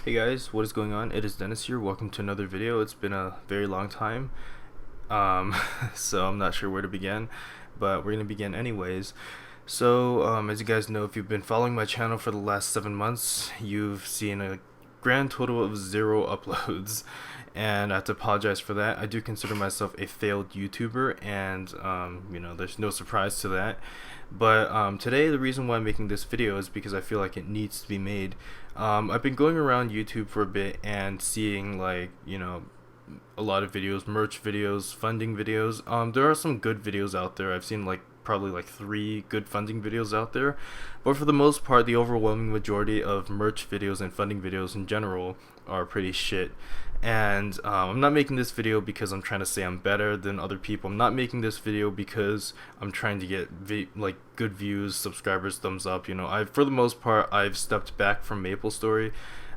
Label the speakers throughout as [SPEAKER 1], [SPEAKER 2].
[SPEAKER 1] Hey guys, what is going on? It is Dennis here. Welcome to another video. It's been a very long time, um, so I'm not sure where to begin, but we're gonna begin anyways. As you guys know, if you've been following my channel for the last 7 months, you've seen a grand total of 0 uploads, and I have to apologize for that. I do consider myself a failed YouTuber, and there's no surprise to that. But today, the reason why I'm making this video is because I feel like it needs to be made. I've been going around YouTube for a bit and seeing a lot of videos, merch videos, funding videos. There are some good videos out there. I've seen probably 3 good funding videos out there, but for the most part, the overwhelming majority of merch videos and funding videos in general are pretty shit. And I'm not making this video because I'm trying to say I'm better than other people. I'm not making this video because I'm trying to get good views, subscribers, thumbs up. For the most part, I've stepped back from Maplestory.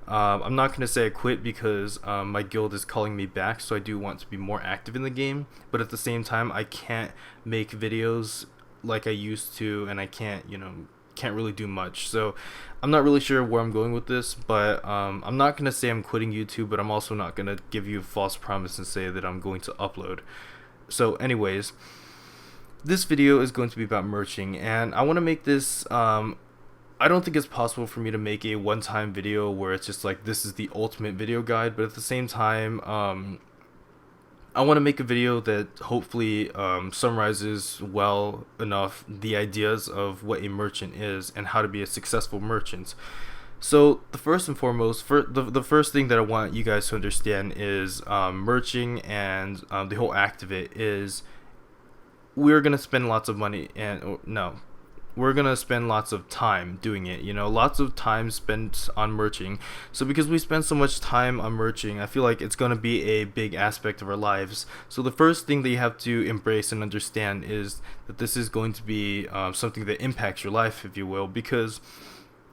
[SPEAKER 1] I'm not going to say I quit because my guild is calling me back, so I do want to be more active in the game. But at the same time, I can't make videos like I used to, and I can't really do much. So I'm not really sure where I'm going with this, but I'm not gonna say I'm quitting YouTube, but I'm also not gonna give you a false promise and say that I'm going to upload. So anyways, this video is going to be about merching, and I want to make this I don't think it's possible for me to make a one-time video where it's just like this is the ultimate video guide, but at the same time I want to make a video that hopefully summarizes well enough the ideas of what a merchant is and how to be a successful merchant. So the first and foremost, the first thing that I want you guys to understand is merching and the whole act of it is we're going to spend lots of money we're gonna spend lots of time doing it, lots of time spent on merching. So because we spend so much time on merching, I feel like it's gonna be a big aspect of our lives. So the first thing that you have to embrace and understand is that this is going to be something that impacts your life, if you will, because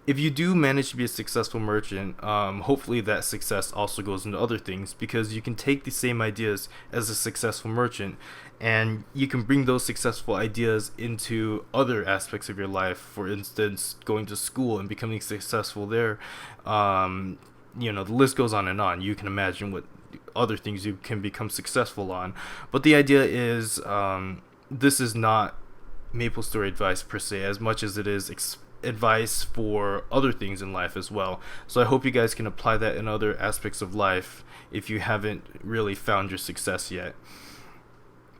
[SPEAKER 1] if you do manage to be a successful merchant, hopefully that success also goes into other things, because you can take the same ideas as a successful merchant and you can bring those successful ideas into other aspects of your life. For instance, going to school and becoming successful there. The list goes on and on. You can imagine what other things you can become successful on. But the idea is this is not Maplestory advice per se, as much as it is advice for other things in life as well. So I hope you guys can apply that in other aspects of life if you haven't really found your success yet.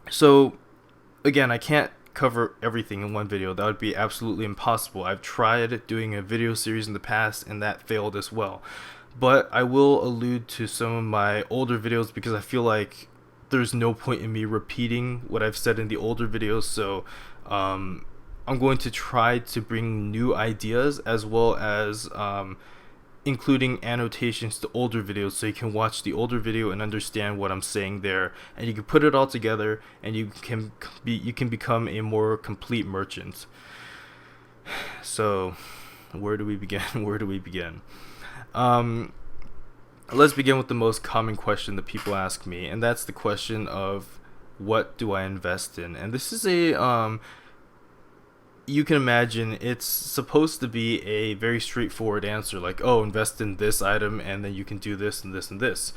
[SPEAKER 1] So again, I can't cover everything in one video. That would be absolutely impossible. I've tried doing a video series in the past and that failed as well. But I will allude to some of my older videos because I feel like there's no point in me repeating what I've said in the older videos. So I'm going to try to bring new ideas as well as including annotations to older videos, so you can watch the older video and understand what I'm saying there, and you can put it all together and you can become a more complete merchant. So where do we begin? Let's begin with the most common question that people ask me, and that's the question of what do I invest in? And this is a you can imagine it's supposed to be a very straightforward answer, like, oh, invest in this item and then you can do this and this and this.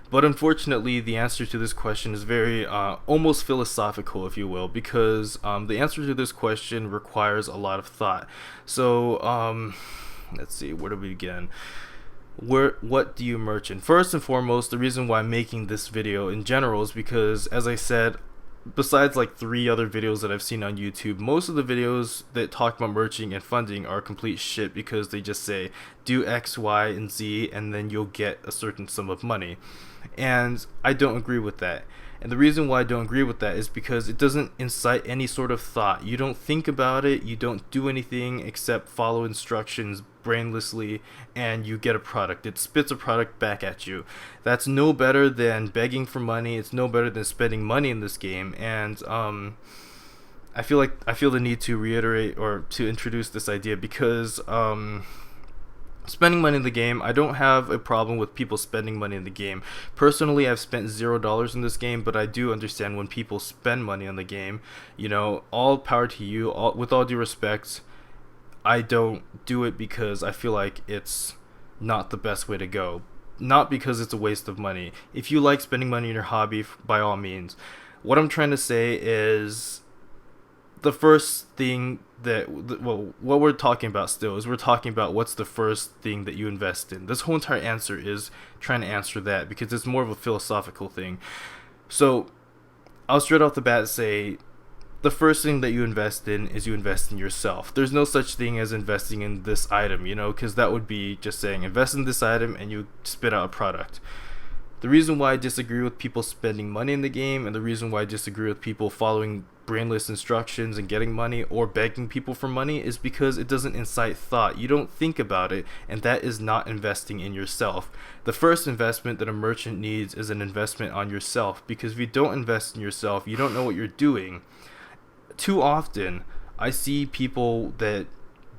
[SPEAKER 1] But unfortunately, the answer to this question is very almost philosophical, if you will, because the answer to this question requires a lot of thought. So let's see, where do we begin? What do you merchant? First and foremost, the reason why I'm making this video in general is because, as I said, besides 3 other videos that I've seen on YouTube, most of the videos that talk about merching and funding are complete shit, because they just say do X, Y, and Z and then you'll get a certain sum of money. And I don't agree with that. And the reason why I don't agree with that is because it doesn't incite any sort of thought. You don't think about it, you don't do anything except follow instructions brainlessly, and you get a product. It spits a product back at you. That's no better than begging for money. It's no better than spending money in this game. And I feel the need to reiterate or to introduce this idea because spending money in the game, I don't have a problem with people spending money in the game. Personally, I've spent $0 in this game, but I do understand when people spend money on the game. All power to you. With all due respect, I don't do it because I feel like it's not the best way to go. Not because it's a waste of money. If you like spending money in your hobby, by all means. What I'm trying to say is the first thing what we're talking about still is we're talking about what's the first thing that you invest in. This whole entire answer is trying to answer that because it's more of a philosophical thing. So I'll straight off the bat say the first thing that you invest in is you invest in yourself. There's no such thing as investing in this item, because that would be just saying invest in this item and you spit out a product. The reason why I disagree with people spending money in the game, and the reason why I disagree with people following brainless instructions and getting money or begging people for money, is because it doesn't incite thought. You don't think about it, and that is not investing in yourself. The first investment that a merchant needs is an investment on yourself, because if you don't invest in yourself, you don't know what you're doing. Too often I see people that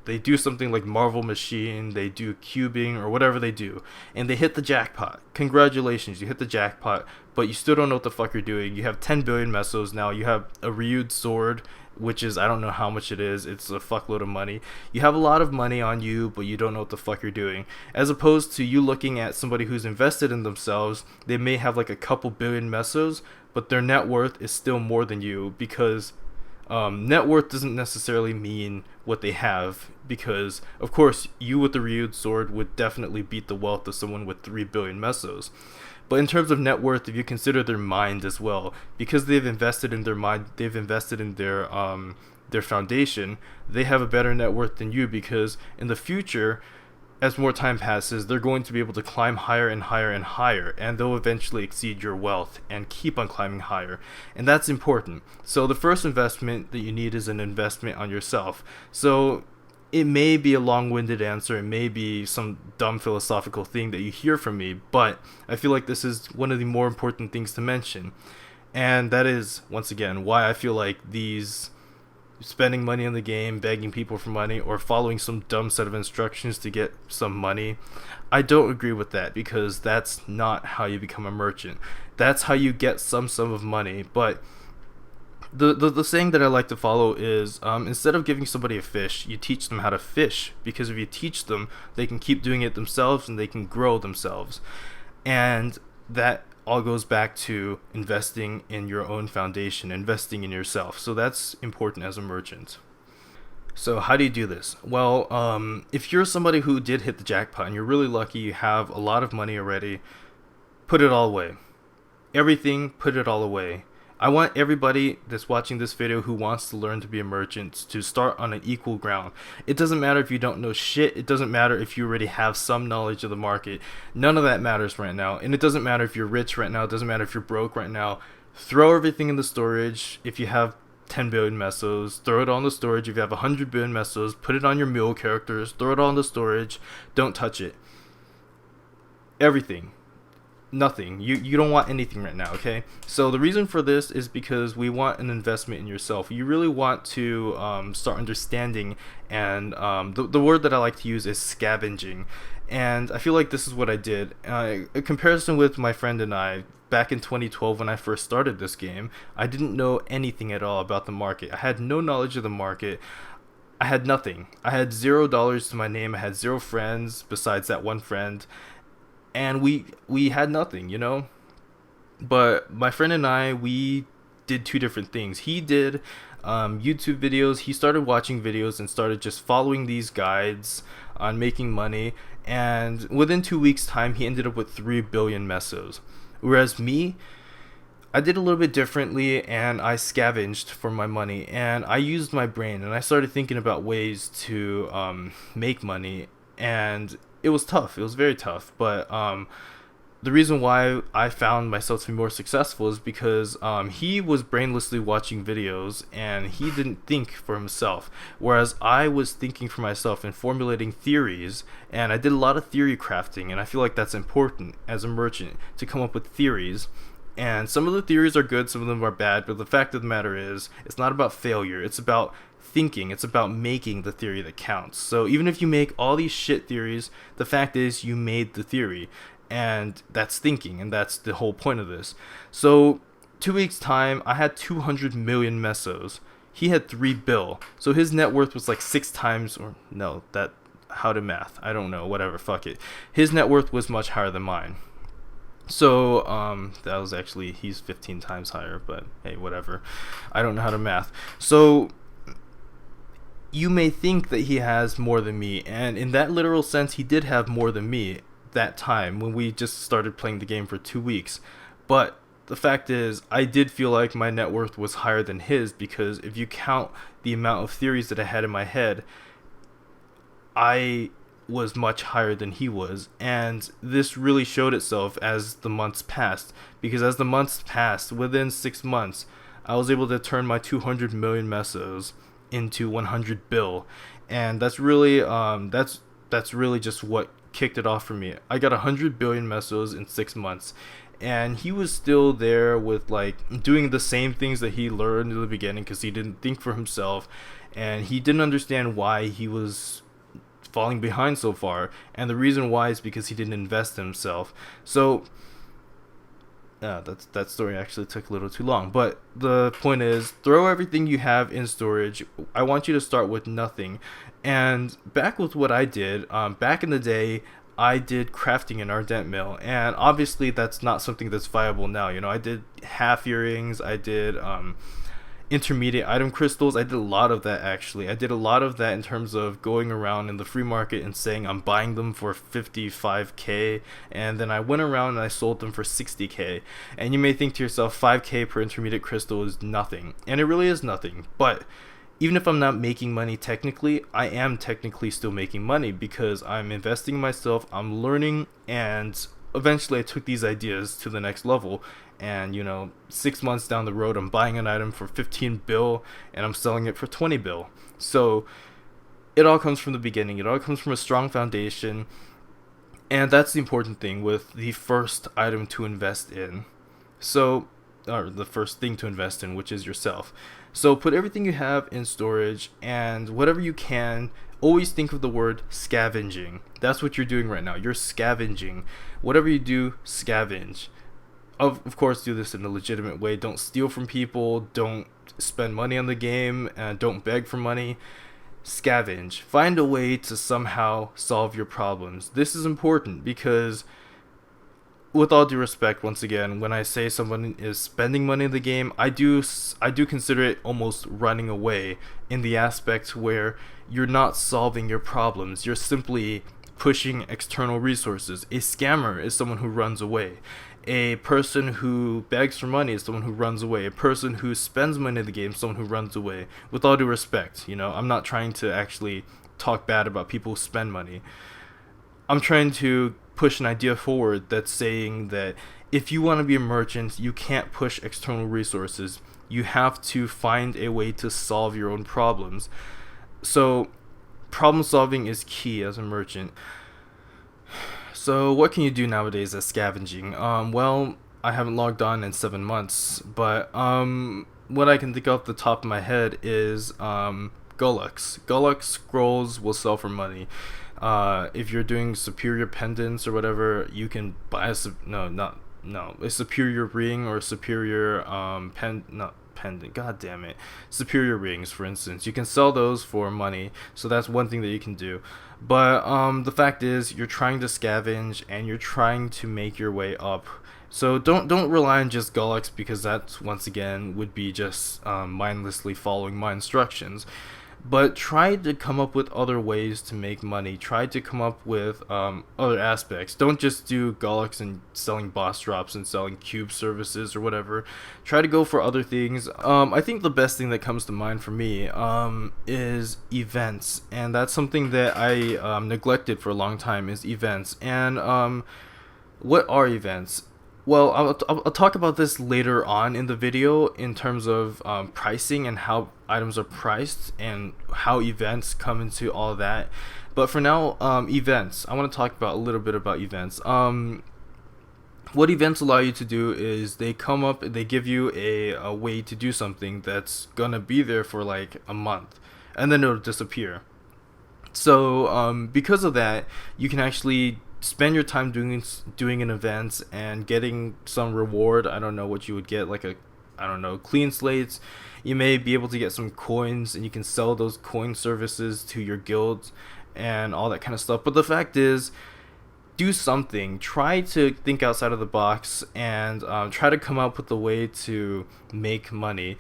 [SPEAKER 1] they do something like Marvel Machine, they do cubing or whatever they do, and they hit the jackpot. Congratulations, you hit the jackpot, but you still don't know what the fuck you're doing. You have 10 billion mesos now, you have a Ryu'd sword, which is, I don't know how much it is, it's a fuckload of money. You have a lot of money on you, but you don't know what the fuck you're doing. As opposed to you looking at somebody who's invested in themselves, they may have like a couple billion mesos, but their net worth is still more than you, because net worth doesn't necessarily mean what they have, because of course you with the Ryu'd sword would definitely beat the wealth of someone with 3 billion mesos. But in terms of net worth, if you consider their mind as well, because they've invested in their mind, they've invested in their foundation, they have a better net worth than you, because in the future, as more time passes, they're going to be able to climb higher and higher and higher, and they'll eventually exceed your wealth and keep on climbing higher. And that's important. So the first investment that you need is an investment on yourself. So it may be a long-winded answer, it may be some dumb philosophical thing that you hear from me, but I feel like this is one of the more important things to mention. And that is, once again, why I feel like these spending money in the game, begging people for money, or following some dumb set of instructions to get some money, I don't agree with that, because that's not how you become a merchant. That's how you get some sum of money. But the saying that I like to follow is, instead of giving somebody a fish, you teach them how to fish, because if you teach them, they can keep doing it themselves and they can grow themselves. And that all goes back to investing in your own foundation, investing in yourself. So that's important as a merchant. So how do you do this? Well, if you're somebody who did hit the jackpot and you're really lucky, you have a lot of money already, put it all away. Everything, put it all away. I want everybody that's watching this video who wants to learn to be a merchant to start on an equal ground. It doesn't matter if you don't know shit. It doesn't matter if you already have some knowledge of the market. None of that matters right now. And it doesn't matter if you're rich right now. It doesn't matter if you're broke right now. Throw everything in the storage. If you have 10 billion mesos, throw it all in the storage. If you have 100 billion mesos, put it on your mule characters. Throw it all in the storage. Don't touch it. Everything. Nothing. You don't want anything right now, okay? So the reason for this is because we want an investment in yourself. You really want to start understanding, and the word that I like to use is scavenging. And I feel like this is what I did. A comparison with my friend and I, back in 2012 when I first started this game, I didn't know anything at all about the market. I had no knowledge of the market. I had nothing. I had $0 to my name. I had 0 friends besides that one friend. And we had nothing, But my friend and I, we did 2 different things. He did YouTube videos. He started watching videos and started just following these guides on making money. And within 2 weeks' time, he ended up with 3 billion mesos. Whereas me, I did a little bit differently, and I scavenged for my money. And I used my brain, and I started thinking about ways to make money. And it was tough. It was very tough. But the reason why I found myself to be more successful is because he was brainlessly watching videos and he didn't think for himself. Whereas I was thinking for myself and formulating theories, and I did a lot of theory crafting, and I feel like that's important as a merchant, to come up with theories. And some of the theories are good, some of them are bad, but the fact of the matter is, it's not about failure, it's about thinking, it's about making the theory that counts. So even if you make all these shit theories, the fact is you made the theory, and that's thinking, and that's the whole point of this. So 2 weeks time, I had 200 million mesos. He had 3 bill, so his net worth was like 6 times, or no, that how to math. I don't know, whatever, fuck it. His net worth was much higher than mine. So that was actually, he's 15 times higher, but hey, whatever. I don't know how to math. So you may think that he has more than me, and in that literal sense, he did have more than me that time when we just started playing the game for 2 weeks. But the fact is, I did feel like my net worth was higher than his, because if you count the amount of theories that I had in my head, I was much higher than he was. And this really showed itself as the months passed, because as the months passed, within 6 months, I was able to turn my 200 million mesos into 100 bill. And that's really that's really just what kicked it off for me. I got 100 billion mesos in 6 months, and he was still there with like doing the same things that he learned in the beginning, because he didn't think for himself, and he didn't understand why he was falling behind so far. And the reason why is because he didn't invest in himself. So that story actually took a little too long, but the point is, throw everything you have in storage. I want you to start with nothing. And back with what I did, back in the day, I did crafting in our dent mill, and obviously that's not something that's viable now. You know, I did half earrings, I did intermediate item crystals. I did a lot of that, actually. I did a lot of that in terms of going around in the free market and saying I'm buying them for 55k, and then I went around and I sold them for 60k. And you may think to yourself, 5k per intermediate crystal is nothing, and it really is nothing. But even if I'm not making money technically, I am technically still making money, because I'm investing in myself, I'm learning, and eventually I took these ideas to the next level. And 6 months down the road, I'm buying an item for 15 bill and I'm selling it for 20 bill. So it all comes from the beginning. It all comes from a strong foundation. And that's the important thing with the first item to invest in. So, or the first thing to invest in, which is yourself. So put everything you have in storage, and whatever you can, always think of the word scavenging. That's what you're doing right now. You're scavenging. Whatever you do, scavenge. Of course, do this in a legitimate way. Don't steal from people. Don't spend money on the game. And don't beg for money. Scavenge. Find a way to somehow solve your problems. This is important because, with all due respect, once again, when I say someone is spending money in the game, I do consider it almost running away, in the aspect where you're not solving your problems. You're simply pushing external resources. A scammer is someone who runs away. A person who begs for money is someone who runs away. A person who spends money in the game is someone who runs away. With all due respect, I'm not trying to actually talk bad about people who spend money. I'm trying to push an idea forward that's saying that if you want to be a merchant, you can't push external resources. You have to find a way to solve your own problems. So problem solving is key as a merchant. So what can you do nowadays as scavenging? Well, I haven't logged on in 7 months, but what I can think of off the top of my head is Gullux. Gullux scrolls will sell for money. If you're doing superior pendants or whatever, you can buy a superior ring or a superior pendant. God damn it, superior rings, for instance. You can sell those for money, so that's one thing that you can do. But the fact is, you're trying to scavenge and you're trying to make your way up. So don't rely on just Gullux, because that, once again, would be just mindlessly following my instructions. But try to come up with other ways to make money. Try to come up with other aspects. Don't just do Gullux and selling boss drops and selling cube services or whatever. Try to go for other things. I think the best thing that comes to mind for me is events. And that's something that I neglected for a long time, is events. And what are events? Well, I'll talk about this later on in the video in terms of pricing and how items are priced and how events come into all of that. But for now, events. I want to talk about a little bit about events. What events allow you to do is they come up, they give you a way to do something that's gonna be there for like a month, and then it'll disappear. So because of that, you can actually spend your time doing an event and getting some reward. I don't know what you would get, like clean slates. You may be able to get some coins, and you can sell those coin services to your guilds. and all that kind of stuff. But the fact is, do something. Try to think outside of the box and try to come up with a way to make money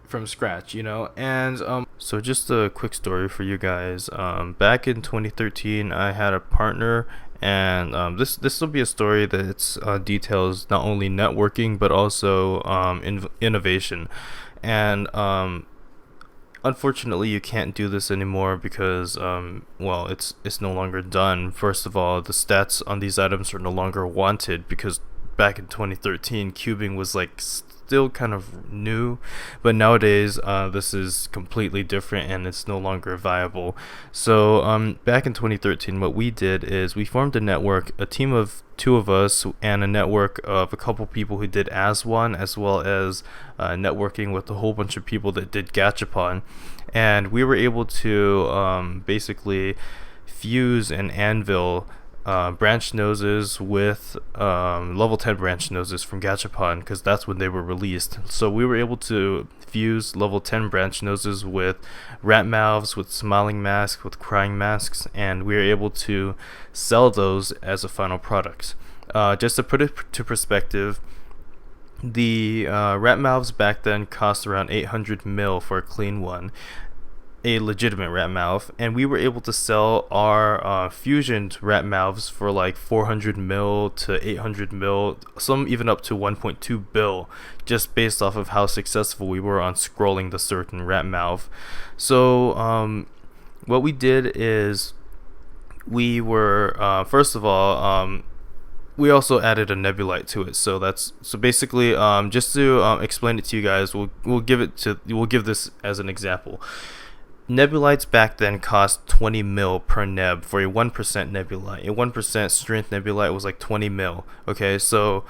[SPEAKER 1] from scratch, and so just a quick story for you guys. Back in 2013, I had a partner, and this will be a story that details not only networking but also innovation. And unfortunately, you can't do this anymore because well, it's no longer done. First of all, the stats on these items are no longer wanted because back in 2013, cubing was like still kind of new, but nowadays this is completely different and it's no longer viable. So back in 2013, what we did is we formed a network, a team of 2 of us, and a network of a couple people who did Aswan, as well as networking with a whole bunch of people that did Gachapon, and we were able to basically fuse and anvil branch noses with level 10 branch noses from Gachapon, because that's when they were released. So we were able to fuse level 10 branch noses with rat mouths, with smiling masks, with crying masks, and we were able to sell those as a final product. Just to put it to perspective, the rat mouths back then cost around 800 mil for a clean one, a legitimate rat mouth, and we were able to sell our fusioned rat mouths for like 400 mil to 800 mil, some even up to 1.2 bill, just based off of how successful we were on scrolling the certain rat mouth. So what we did is we were first of all we also added a nebulite to it. So basically just to explain it to you guys, we'll give this as an example. Nebulites back then cost 20 mil per neb for a 1% nebulite. A 1% strength nebulite was like 20 mil. Okay, so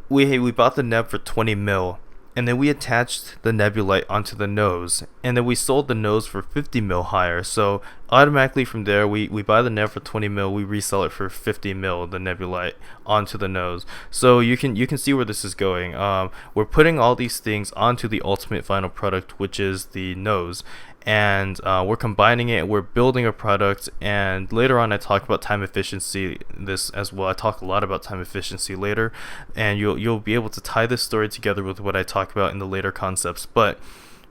[SPEAKER 1] we bought the neb for 20 mil, and then we attached the nebulite onto the nose, and then we sold the nose for 50 mil higher. So automatically from there, we buy the neb for 20 mil, we resell it for 50 mil, the nebulite onto the nose. So you can see where this is going. We're putting all these things onto the ultimate final product, which is the nose, and we're combining it, we're building a product. And later on I talk about time efficiency this as well. I talk a lot about time efficiency later, and you'll be able to tie this story together with what I talk about in the later concepts. But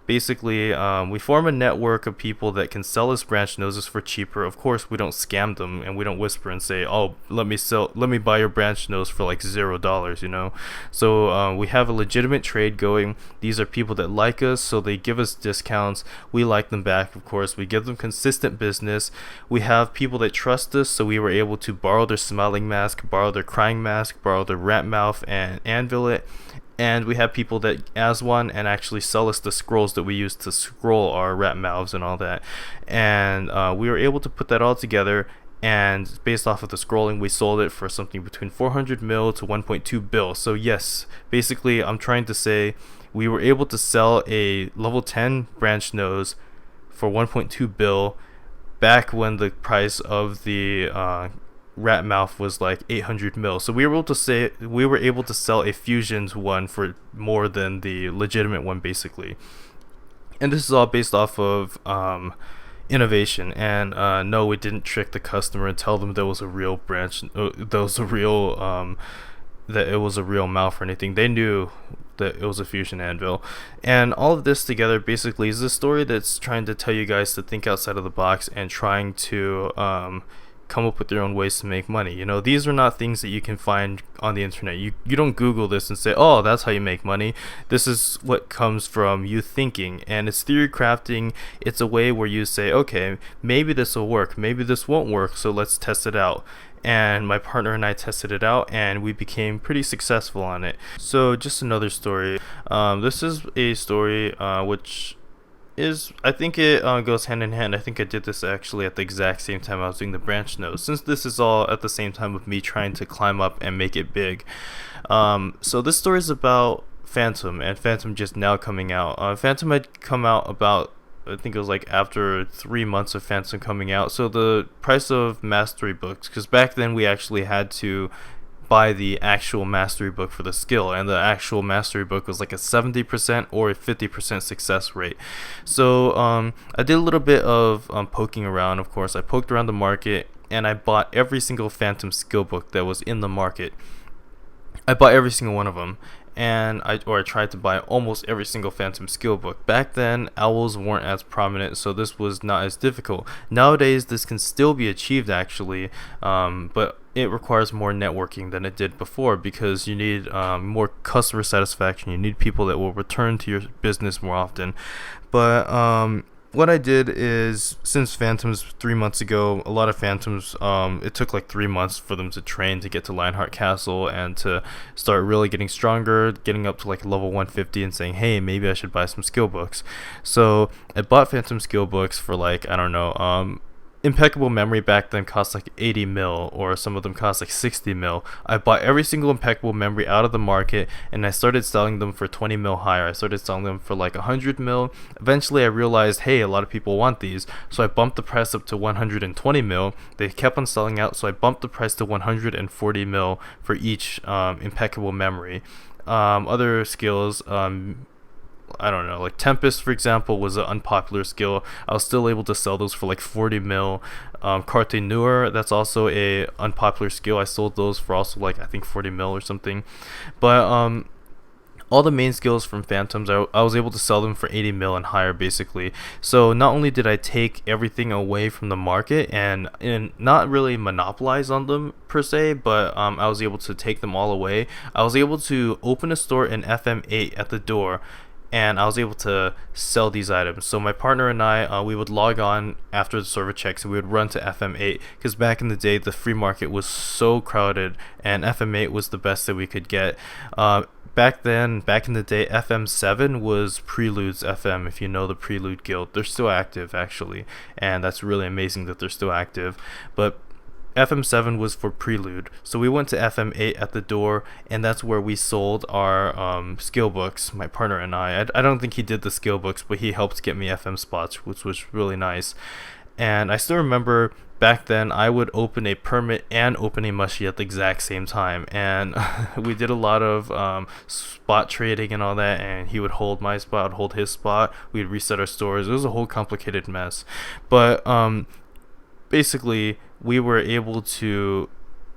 [SPEAKER 1] basically, we form a network of people that can sell us branch noses for cheaper. Of course, we don't scam them, and we don't whisper and say, "Oh, let me buy your branch nose for like $0." So we have a legitimate trade going. These are people that like us, so they give us discounts. We like them back, of course. We give them consistent business. We have people that trust us, so we were able to borrow their smiling mask, borrow their crying mask, borrow their rat mouth, and anvil it. And we have people that Aswan and actually sell us the scrolls that we use to scroll our rat mouths and all that. And we were able to put that all together, and based off of the scrolling, we sold it for something between 400 mil to 1.2 bill. So yes, basically I'm trying to say we were able to sell a level 10 branch nose for 1.2 bill back when the price of the rat mouth was like 800 mil. So we were able to sell a fusioned one for more than the legitimate one, basically. And this is all based off of innovation. And no, we didn't trick the customer and tell them there was a real branch, that it was a real mouth or anything. They knew that it was a fusion anvil. And all of this together basically is a story that's trying to tell you guys to think outside of the box and trying to come up with your own ways to make money. These are not things that you can find on the internet. You don't Google this and say, "Oh, that's how you make money." This is what comes from you thinking, and it's theory crafting. It's a way where you say, "Okay, maybe this will work, maybe this won't work, so let's test it out." And my partner and I tested it out, and we became pretty successful on it. So just another story. This is a story which I think it goes hand in hand. I think I did this actually at the exact same time I was doing the branch nose, since this is all at the same time of me trying to climb up and make it big. So this story is about Phantom, and Phantom just now coming out. Phantom had come out about, I think it was like after 3 months of Phantom coming out. So the price of mastery books, because back then we actually had to buy the actual mastery book for the skill, and the actual mastery book was like a 70% or a 50% success rate. So I did a little bit of poking around. Of course, I poked around the market, and I bought every single Phantom skill book that was in the market. I bought every single one of them, and I tried to buy almost every single Phantom skill book. Back then, owls weren't as prominent, so this was not as difficult. Nowadays, this can still be achieved actually, but it requires more networking than it did before, because you need more customer satisfaction. You need people that will return to your business more often. But what I did is, since Phantoms 3 months ago, a lot of Phantoms, it took like 3 months for them to train to get to Lionheart Castle and to start really getting stronger, getting up to like level 150 and saying, hey, maybe I should buy some skill books. So I bought Phantom skill books for like, I don't know, impeccable memory back then cost like 80 mil, or some of them cost like 60 mil. I bought every single impeccable memory out of the market, and I started selling them for 20 mil higher. I started selling them for like 100 mil. Eventually I realized, hey, a lot of people want these, so I bumped the price up to 120 mil. They kept on selling out, so I bumped the price to 140 mil for each impeccable memory. Other skills, I don't know, like Tempest, for example, was an unpopular skill. I was still able to sell those for like 40 mil. Carte Noire, that's also a unpopular skill. I sold those for also like, I think 40 mil or something. But all the main skills from Phantoms, I was able to sell them for 80 mil and higher, basically. So not only did I take everything away from the market and not really monopolize on them per se, but I was able to take them all away. I was able to open a store in FM8 at the door, and I was able to sell these items. So my partner and I, we would log on after the server checks, and we would run to FM8, because back in the day the free market was so crowded, and FM8 was the best that we could get. Back in the day, FM7 was Prelude's FM, if you know the Prelude Guild. They're still active actually, and that's really amazing that they're still active. But FM7 was for Prelude, so we went to FM8 at the door, and that's where we sold our skill books, my partner and I don't think he did the skill books, but he helped get me FM spots, which was really nice. And I still remember back then I would open a permit and open a mushy at the exact same time, and we did a lot of spot trading and all that, and he would hold my spot, I'd hold his spot, we'd reset our stores. It was a whole complicated mess, but basically we were able to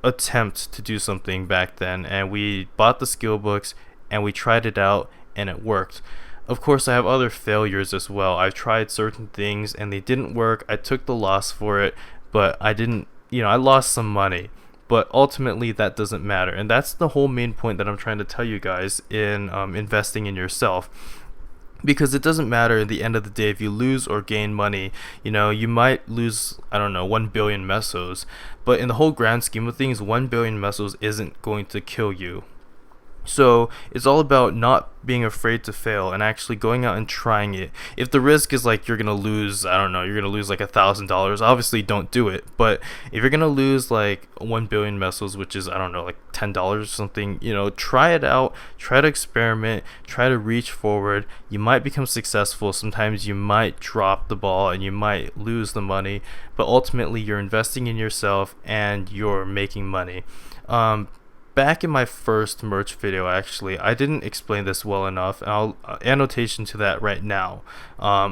[SPEAKER 1] attempt to do something back then, and we bought the skill books and we tried it out, and it worked. Of course, I have other failures as well. I've tried certain things and they didn't work. I took the loss for it, but I didn't, I lost some money, but ultimately that doesn't matter. And that's the whole main point that I'm trying to tell you guys in investing in yourself. Because it doesn't matter at the end of the day if you lose or gain money. You might lose, I don't know, 1 billion mesos, but in the whole grand scheme of things, 1 billion mesos isn't going to kill you. So it's all about not being afraid to fail and actually going out and trying it. If the risk is like you're gonna lose, I don't know, you're gonna lose like $1,000, obviously don't do it. But if you're gonna lose like 1 billion mesos, which is, I don't know, like $10 or something, try it out, try to experiment, try to reach forward. You might become successful. Sometimes you might drop the ball and you might lose the money, but ultimately you're investing in yourself and you're making money. Back in my first merch video, actually, I didn't explain this well enough. I'll annotation to that right now.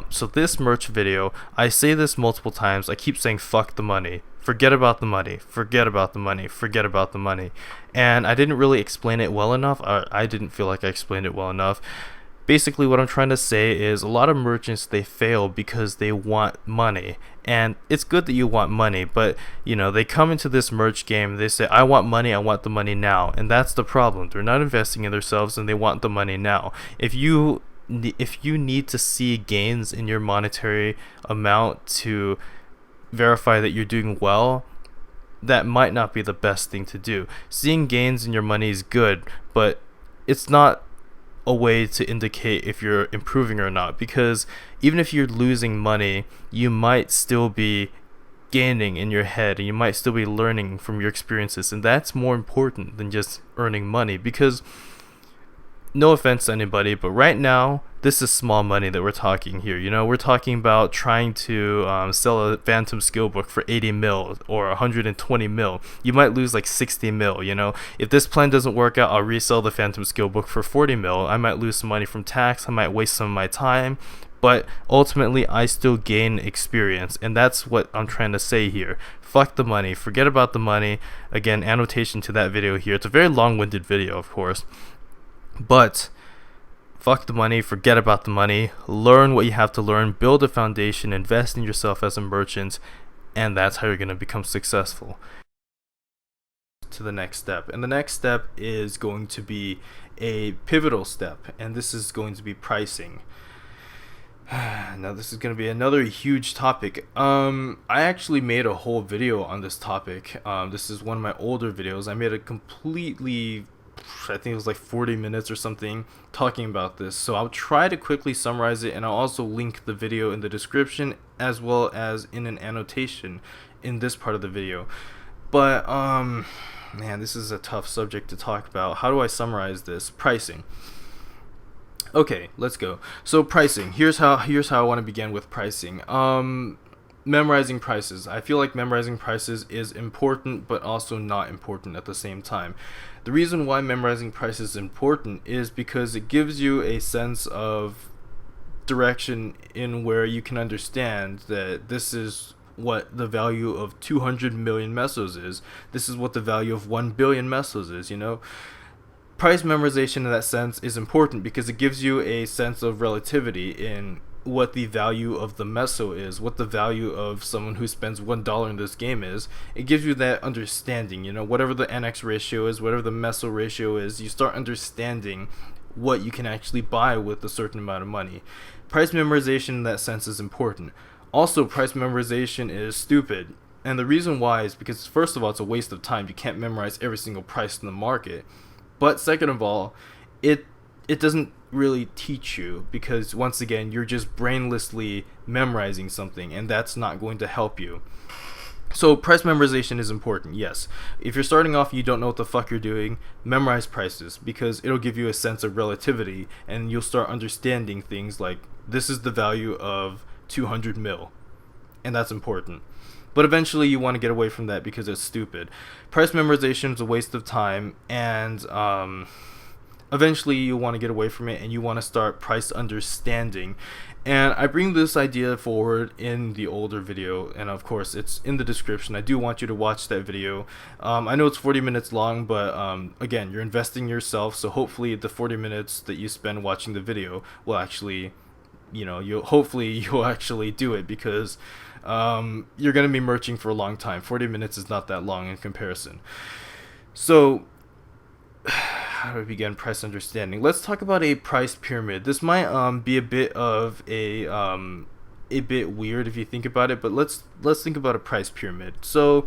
[SPEAKER 1] So this merch video, I say this multiple times. I keep saying fuck the money, forget about the money, forget about the money, forget about the money. And I didn't really explain it well enough. I didn't feel like I explained it well enough. Basically, what I'm trying to say is a lot of merchants, they fail because they want money. And it's good that you want money, but they come into this merch game, they say, I want money, I want the money now. And that's the problem. They're not investing in themselves and they want the money now. If you need to see gains in your monetary amount to verify that you're doing well, that might not be the best thing to do. Seeing gains in your money is good, but it's not a way to indicate if you're improving or not, because even if you're losing money, you might still be gaining in your head, and you might still be learning from your experiences, and that's more important than just earning money. Because no offense to anybody, but right now this is small money that we're talking here. We're talking about trying to sell a Phantom skill book for 80 mil or 120 mil. You might lose like 60 mil. If this plan doesn't work out, I'll resell the Phantom skill book for 40 mil. I might lose some money from tax. I might waste some of my time, but ultimately I still gain experience, and that's what I'm trying to say here. Fuck the money. Forget about the money. Again, annotation to that video here. It's a very long-winded video, of course. But fuck the money, forget about the money, learn what you have to learn, build a foundation, invest in yourself as a merchant, and that's how you're going to become successful. To the next step, and the next step is going to be a pivotal step, and this is going to be pricing. Now this is going to be another huge topic. I actually made a whole video on this topic. This is one of my older videos. I made a completely, I think it was like 40 minutes or something, talking about this. So I'll try to quickly summarize it, and I'll also link the video in the description as well as in an annotation in this part of the video. But man, this is a tough subject to talk about. How do I summarize this? Pricing. Okay, let's go. So pricing. Here's how I want to begin with pricing. Memorizing prices. I feel like memorizing prices is important, but also not important at the same time. The reason why memorizing prices is important is because it gives you a sense of direction in where you can understand that this is what the value of 200 million mesos is. This is what the value of 1 billion mesos is, Price memorization in that sense is important because it gives you a sense of relativity in what the value of the meso is, what the value of someone who spends $1 in this game is. It gives you that understanding, whatever the NX ratio is, whatever the meso ratio is, you start understanding what you can actually buy with a certain amount of money. Price memorization in that sense is important. Also, price memorization is stupid. And the reason why is because, first of all, it's a waste of time. You can't memorize every single price in the market. But second of all, it doesn't really teach you, because once again, you're just brainlessly memorizing something, and that's not going to help you. So price memorization is important, yes. If you're starting off, you don't know what the fuck you're doing, memorize prices, because it'll give you a sense of relativity, and you'll start understanding things like, this is the value of 200 mil, and that's important. But eventually you want to get away from that because it's stupid. Price memorization is a waste of time, and eventually you want to get away from it and you want to start price understanding. And I bring this idea forward in the older video, and of course it's in the description. I do want you to watch that video. I know it's 40 minutes long, but again, you're investing in yourself, so hopefully the 40 minutes that you spend watching the video will actually, you'll actually do it, because you're going to be merching for a long time. 40 minutes is not that long in comparison. So how do we begin price understanding? Let's talk about a price pyramid. This might be a bit of a bit weird if you think about it, but let's think about a price pyramid. So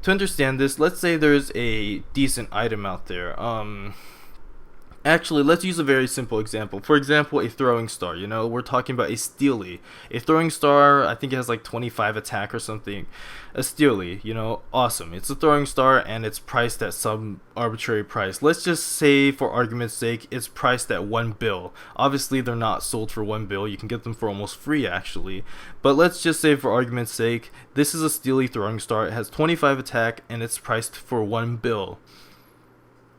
[SPEAKER 1] to understand this, let's say there's a decent item out there. Actually, let's use a very simple example. For example, a throwing star. We're talking about a Steely. A throwing star, I think it has like 25 attack or something. A Steely, awesome. It's a throwing star and it's priced at some arbitrary price. Let's just say, for argument's sake, it's priced at 1 bill. Obviously, they're not sold for 1 bill. You can get them for almost free, actually. But let's just say, for argument's sake, this is a Steely throwing star. It has 25 attack and it's priced for 1 bill.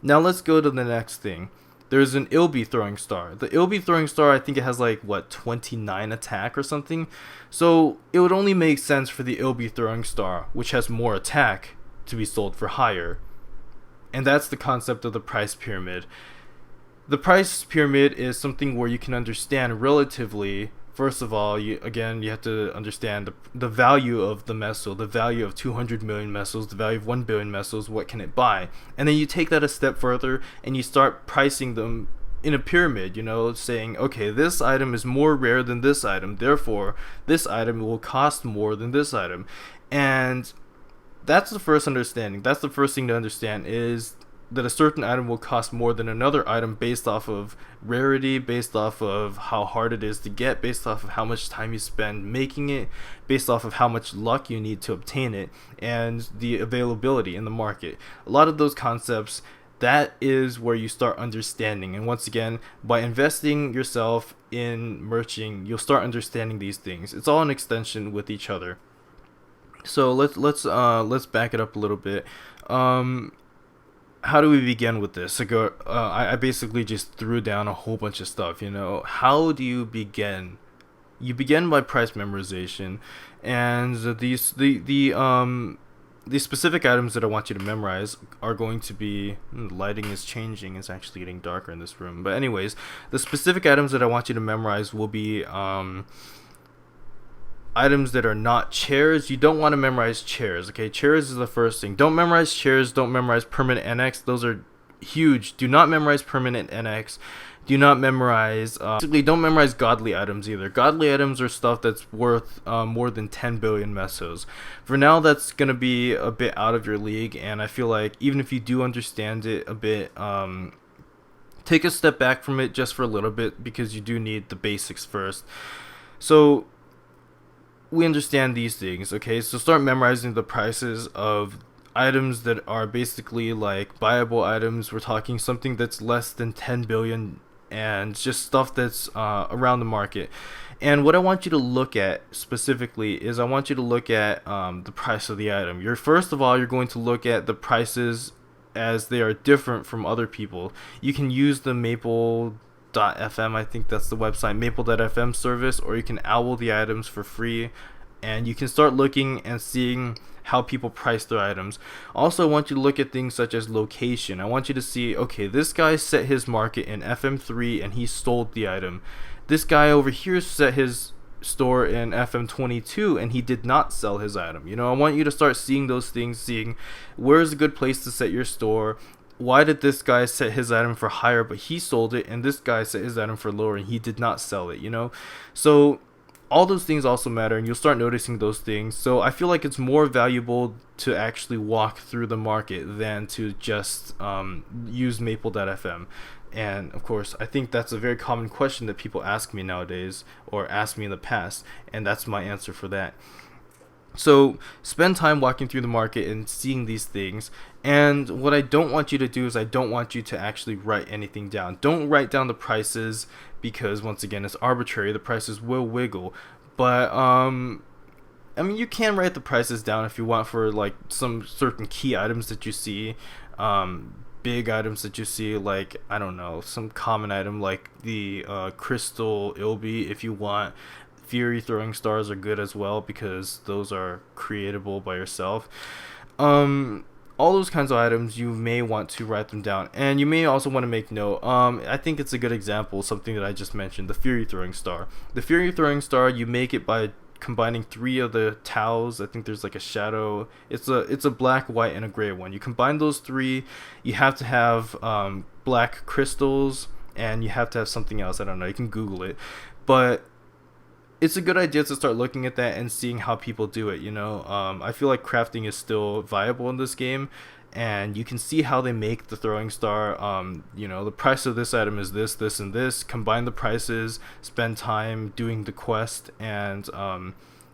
[SPEAKER 1] Now let's go to the next thing. There's an Ilby throwing star. The Ilby throwing star, I think it has like, 29 attack or something. So it would only make sense for the Ilby throwing star, which has more attack, to be sold for higher. And that's the concept of the price pyramid. The price pyramid is something where you can understand relatively. First of all, you have to understand the value of the meso, the value of 200 million mesos, the value of 1 billion mesos, what can it buy? And then you take that a step further and you start pricing them in a pyramid, saying, okay, this item is more rare than this item, therefore this item will cost more than this item. And that's the first understanding. That's the first thing to understand, is that a certain item will cost more than another item based off of rarity, based off of how hard it is to get, based off of how much time you spend making it, based off of how much luck you need to obtain it, and the availability in the market. A lot of those concepts that is where you start understanding. And once again, by investing yourself in merching, you'll start understanding these things. It's all an extension with each other. So let's back it up a little bit. How do we begin with this? I basically just threw down a whole bunch of stuff. How do you begin? You begin by price memorization, and the specific items that I want you to memorize are going to be, the lighting is changing. It's actually getting darker in this room. But anyways, the specific items that I want you to memorize will be items that are not chairs. You don't want to memorize chairs. Okay, chairs is the first thing. Don't memorize chairs. Don't memorize permanent NX. Those are huge. Do not memorize permanent NX. Do not memorize basically don't memorize godly items either. Godly items are stuff that's worth more than 10 billion mesos. For now, that's gonna be a bit out of your league, and I feel like even if you do understand it a bit, take a step back from it just for a little bit, because you do need the basics first. So we understand these things, okay? So start memorizing the prices of items that are basically like buyable items. We're talking something that's less than 10 billion, and just stuff that's around the market. And what I want you to look at specifically is I want you to look at the price of the item. First of all, you're going to look at the prices as they are different from other people. You can use the Maple.fm, I think that's the website, Maple.fm service, or you can owl the items for free, and you can start looking and seeing how people price their items. Also, I want you to look at things such as location. I want you to see, okay, this guy set his market in FM3 and he sold the item. This guy over here set his store in FM22 and he did not sell his item. I want you to start seeing those things, seeing where's a good place to set your store. Why did this guy set his item for higher but he sold it, and this guy set his item for lower and he did not sell it? So all those things also matter, and you'll start noticing those things. So I feel like it's more valuable to actually walk through the market than to just use Maple.fm. And of course, I think that's a very common question that people ask me nowadays, or asked me in the past, and that's my answer for that. So spend time walking through the market and seeing these things. And what I don't want you to do is I don't want you to actually write anything down. Don't write down the prices, because once again, it's arbitrary. The prices will wiggle. But you can write the prices down if you want for like some certain key items that you see, big items that you see, like, I don't know, some common item like the crystal Ilby. If you want, Fury throwing stars are good as well, because those are creatable by yourself. All those kinds of items, you may want to write them down, and you may also want to make note. I think it's a good example, something that I just mentioned, the Fury throwing star. The Fury throwing star, you make it by combining 3 of the towels. I think there's like a shadow. It's a black, white, and a gray one. You combine those 3. You have to have black crystals, and you have to have something else. I don't know. You can Google it, but it's a good idea to start looking at that and seeing how people do it. I feel like crafting is still viable in this game, and you can see how they make the throwing star. The price of this item is this, this, and this. Combine the prices, spend time doing the quest, and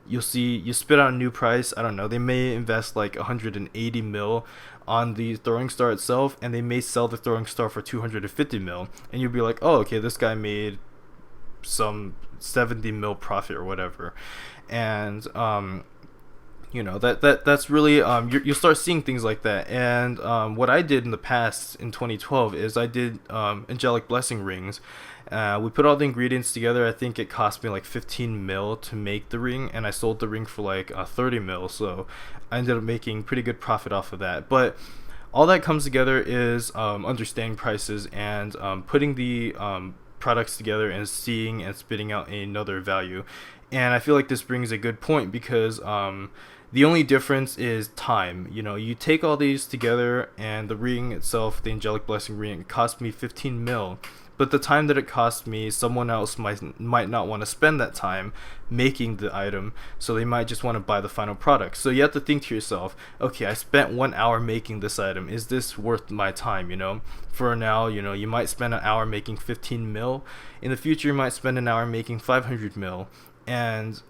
[SPEAKER 1] you'll see you spit out a new price. I don't know, they may invest like 180 mil on the throwing star itself, and they may sell the throwing star for 250 mil, and you'll be like, oh, okay, this guy made some 70 mil profit or whatever. And that's really you'll start seeing things like that. And what I did in the past in 2012 is I did angelic blessing rings. We put all the ingredients together. I think it cost me like 15 mil to make the ring, and I sold the ring for like 30 mil, so I ended up making pretty good profit off of that. But all that comes together is understanding prices and putting the products together and seeing and spitting out another value. And I feel like this brings a good point, because the only difference is time. You take all these together, and the ring itself, the angelic blessing ring, cost me 15 mil, but the time that it cost me, someone else might not want to spend that time making the item, so they might just want to buy the final product. So you have to think to yourself, okay, I spent 1 hour making this item, is this worth my time? For now, you might spend an hour making 15 mil. In the future, you might spend an hour making 500 mil, and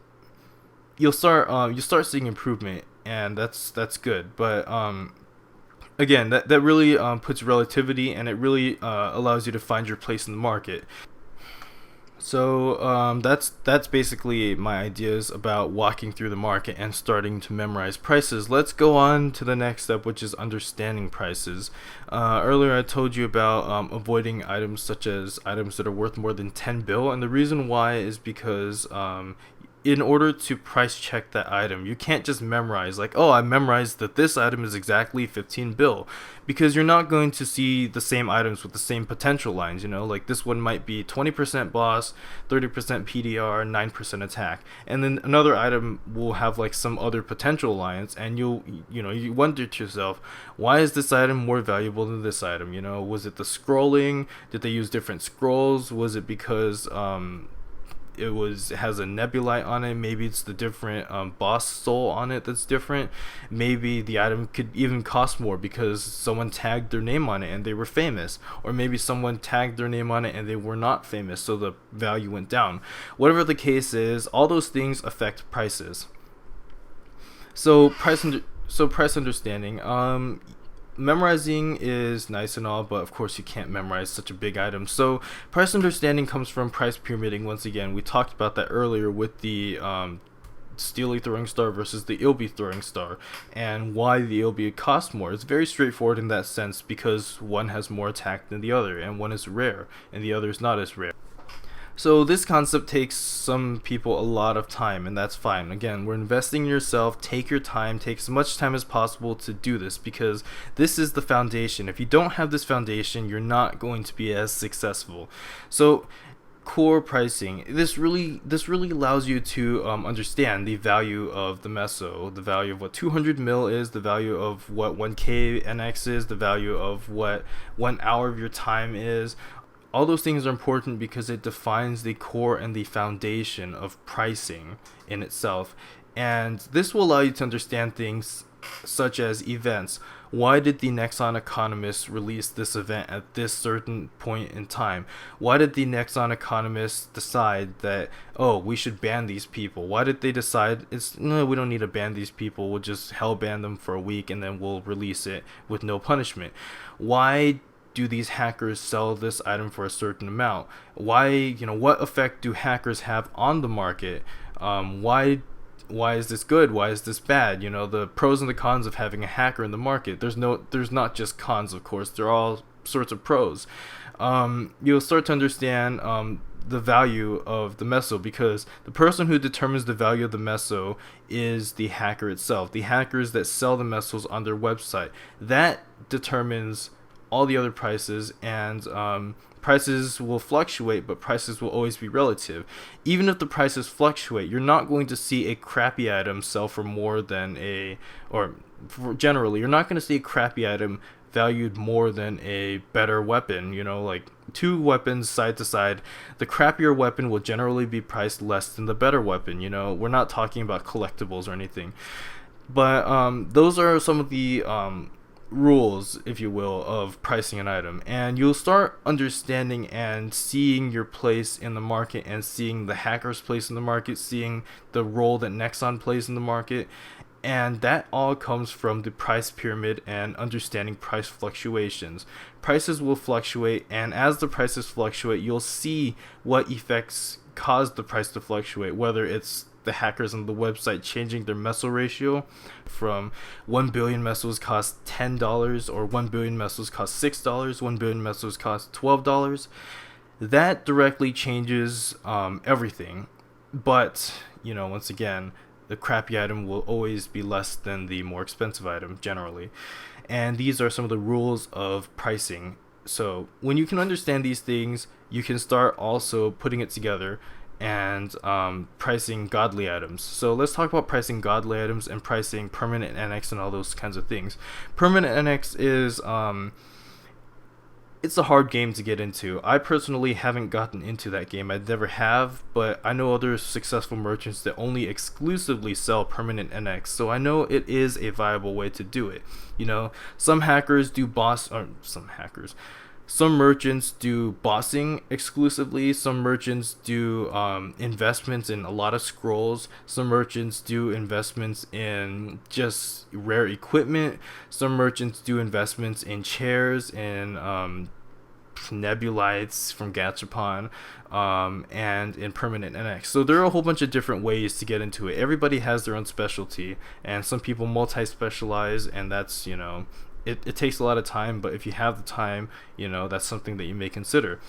[SPEAKER 1] you'll start seeing improvement, and that's good. But again, that really puts relativity, and it really allows you to find your place in the market. So that's basically my ideas about walking through the market and starting to memorize prices. Let's go on to the next step, which is understanding prices. Earlier I told you about avoiding items such as items that are worth more than 10 bill, and the reason why is because in order to price check that item, you can't just memorize like, oh, I memorized that this item is exactly 15 bill, because you're not going to see the same items with the same potential lines. Like this one might be 20% boss, 30% PDR, 9% attack, and then another item will have like some other potential lines, and you wonder to yourself, why is this item more valuable than this item? Was it the scrolling? Did they use different scrolls? Was it because it has a nebulite on it? Maybe it's the different boss soul on it that's different. Maybe the item could even cost more because someone tagged their name on it and they were famous, or maybe someone tagged their name on it and they were not famous, so the value went down. Whatever the case is, all those things affect prices. So price understanding. Memorizing is nice and all, but of course you can't memorize such a big item. So price understanding comes from price pyramiding. Once again, we talked about that earlier with the Steely Throwing Star versus the Ilby Throwing Star, and why the Ilby costs more. It's very straightforward in that sense, because one has more attack than the other, and one is rare and the other is not as rare. So this concept takes some people a lot of time, and that's fine. Again, we're investing in yourself. Take your time. Take as much time as possible to do this, because this is the foundation. If you don't have this foundation, you're not going to be as successful. So core pricing, this really allows you to understand the value of the meso, the value of what 200 mil is, the value of what 1k NX is, the value of what 1 hour of your time is. All those things are important because it defines the core and the foundation of pricing in itself. And this will allow you to understand things such as events. Why did the Nexon economists release this event at this certain point in time? Why did the Nexon economists decide that, oh, we should ban these people? Why did they decide, no, we don't need to ban these people, we'll just hell ban them for a week and then we'll release it with no punishment? Why do these hackers sell this item for a certain amount? Why, what effect do hackers have on the market? Why is this good? Why is this bad? The pros and the cons of having a hacker in the market. There's not just cons, of course. There are all sorts of pros. You'll start to understand the value of the meso, because the person who determines the value of the meso is the hacker itself. The hackers that sell the mesos on their website, that determines all the other prices, and prices will fluctuate, but prices will always be relative. Even if the prices fluctuate, you're not going to see a crappy item sell for more than generally, you're not going to see a crappy item valued more than a better weapon. Like two weapons side to side, the crappier weapon will generally be priced less than the better weapon. We're not talking about collectibles or anything, but those are some of the rules, if you will, of pricing an item. And you'll start understanding and seeing your place in the market, and seeing the hacker's place in the market, seeing the role that Nexon plays in the market. And that all comes from the price pyramid and understanding price fluctuations. Prices will fluctuate, and as the prices fluctuate, you'll see what effects cause the price to fluctuate, whether it's the hackers on the website changing their meso ratio from 1 billion mesos cost $10, or 1 billion mesos cost $6, 1 billion mesos cost $12. That directly changes everything. But once again, the crappy item will always be less than the more expensive item generally. And these are some of the rules of pricing. So when you can understand these things, you can start also putting it together and pricing godly items. So let's talk about pricing godly items and pricing permanent NX and all those kinds of things. Permanent NX is it's a hard game to get into. I personally haven't gotten into that game. I never have, but I know other successful merchants that only exclusively sell permanent NX, so I know it is a viable way to do it. Some hackers do Some merchants do bossing exclusively. Some merchants do investments in a lot of scrolls. Some merchants do investments in just rare equipment. Some merchants do investments in chairs and nebulites from Gachapon, and in permanent NX. So there are a whole bunch of different ways to get into it. Everybody has their own specialty, and some people multi-specialize, and that's, it takes a lot of time, but if you have the time, that's something that you may consider.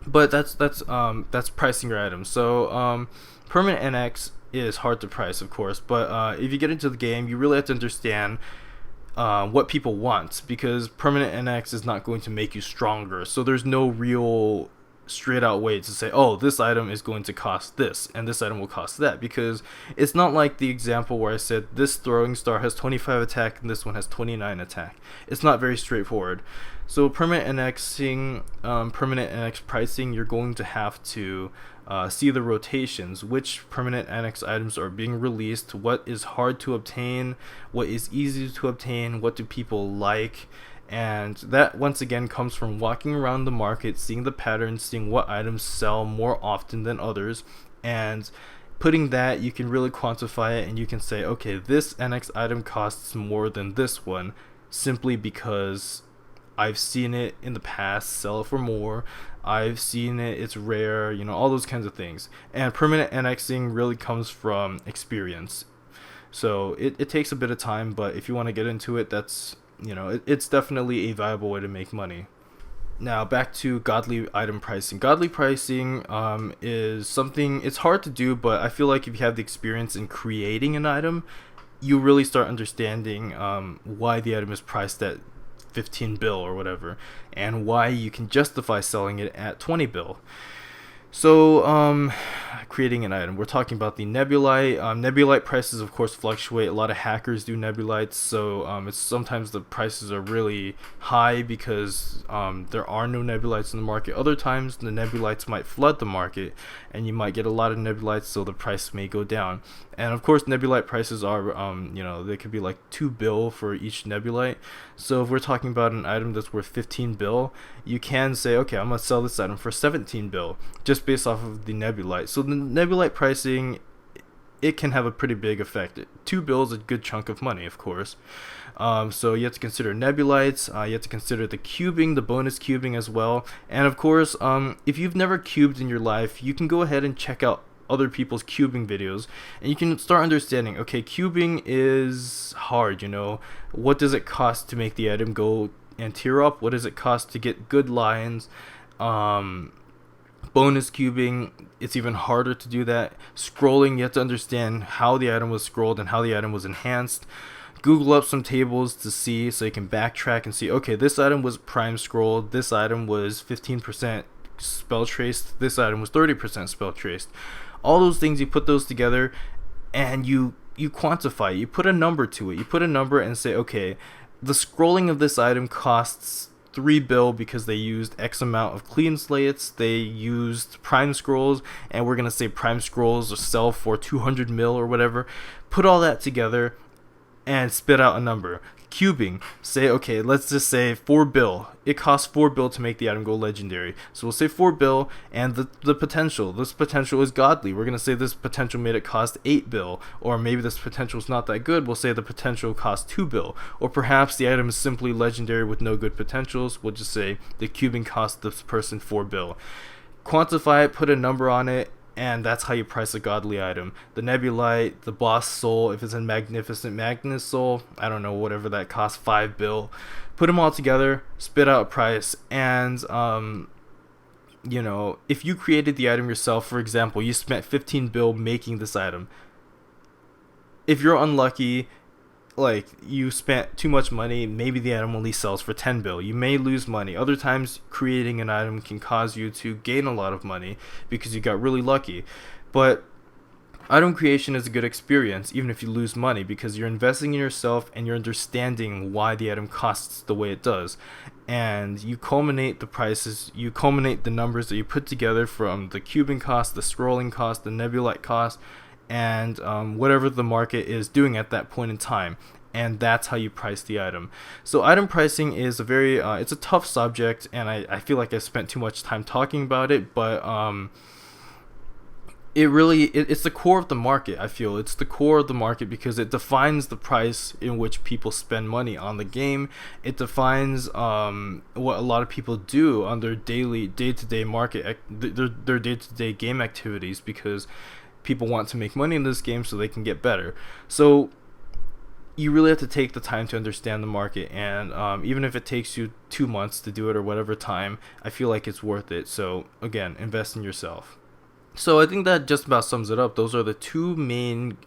[SPEAKER 1] But that's pricing your items. So permanent NX is hard to price, of course, but if you get into the game, you really have to understand what people want, because permanent NX is not going to make you stronger. So there's no real straight out way to say, oh, this item is going to cost this and this item will cost that, because it's not like the example where I said this throwing star has 25 attack and this one has 29 attack. It's not very straightforward. So permanent NX pricing, you're going to have to see the rotations, which permanent NX items are being released, what is hard to obtain, what is easy to obtain, what do people like. And that once again comes from walking around the market, seeing the patterns, seeing what items sell more often than others, and putting that, you can really quantify it, and you can say, okay, this NX item costs more than this one simply because I've seen it in the past sell for more, I've seen it's rare, all those kinds of things. And permanent NXing really comes from experience. So it takes a bit of time, but if you want to get into it, that's it's definitely a viable way to make money. Now back to godly item pricing. Godly pricing is something, it's hard to do, but I feel like if you have the experience in creating an item, you really start understanding why the item is priced at 15 bill or whatever, and why you can justify selling it at 20 bill. So, creating an item. We're talking about the nebulite. Nebulite prices, of course, fluctuate. A lot of hackers do nebulites, so it's sometimes the prices are really high because there are no nebulites in the market. Other times, the nebulites might flood the market, and you might get a lot of nebulites, so the price may go down. And of course, nebulite prices are, they could be like 2 bill for each nebulite. So if we're talking about an item that's worth 15 bill, you can say, okay, I'm gonna sell this item for 17 bill, just based off of the nebulite. So the nebulite pricing, it can have a pretty big effect. 2 bill is a good chunk of money, of course. So you have to consider nebulites, you have to consider the cubing, the bonus cubing as well. And of course, if you've never cubed in your life, you can go ahead and check out other people's cubing videos, and you can start understanding, okay, cubing is hard, what does it cost to make the item go and tier up, what does it cost to get good lines. Bonus cubing, it's even harder to do that. Scrolling, you have to understand how the item was scrolled and how the item was enhanced. Google up some tables to see, so you can backtrack and see, okay, this item was prime scrolled, this item was 15% spell traced, this item was 30% spell traced. All those things, you put those together and you quantify, you put a number to it. You put a number and say, okay, the scrolling of this item costs 3 bill because they used X amount of clean slates, they used prime scrolls, and we're going to say prime scrolls sell for 200 mil or whatever. Put all that together and spit out a number. Cubing, say, okay, let's just say 4 bill. It costs 4 bill to make the item go legendary. So we'll say 4 bill, and the potential. This potential is godly. We're going to say this potential made it cost 8 bill. Or maybe this potential is not that good. We'll say the potential cost 2 bill. Or perhaps the item is simply legendary with no good potentials. We'll just say the cubing cost this person 4 bill. Quantify it, put a number on it, and that's how you price a godly item. The nebulite, the boss soul, if it's a magnificent Magnus soul, I don't know, whatever that costs, 5 bill. Put them all together, spit out a price, and if you created the item yourself, for example, you spent 15 bill making this item. If you're unlucky, like you spent too much money, maybe the item only sells for 10 bill. You may lose money. Other times, creating an item can cause you to gain a lot of money because you got really lucky. But item creation is a good experience, even if you lose money, because you're investing in yourself and you're understanding why the item costs the way it does. And you culminate the prices, you culminate the numbers that you put together from the cubing cost, the scrolling cost, the nebulite cost, and whatever the market is doing at that point in time. and that's how you price the item. So item pricing is a very it's a tough subject, and I feel like I spent too much time talking about it, but it's the core of the market. I feel it's the core of the market because it defines the price in which people spend money on the game. It defines what a lot of people do on their day-to-day market, their day-to-day game activities, because people want to make money in this game so they can get better. So you really have to take the time to understand the market, and even if it takes you 2 months to do it or whatever time, I feel like it's worth it. So again, invest in yourself. So I think that just about sums it up. Those are the two main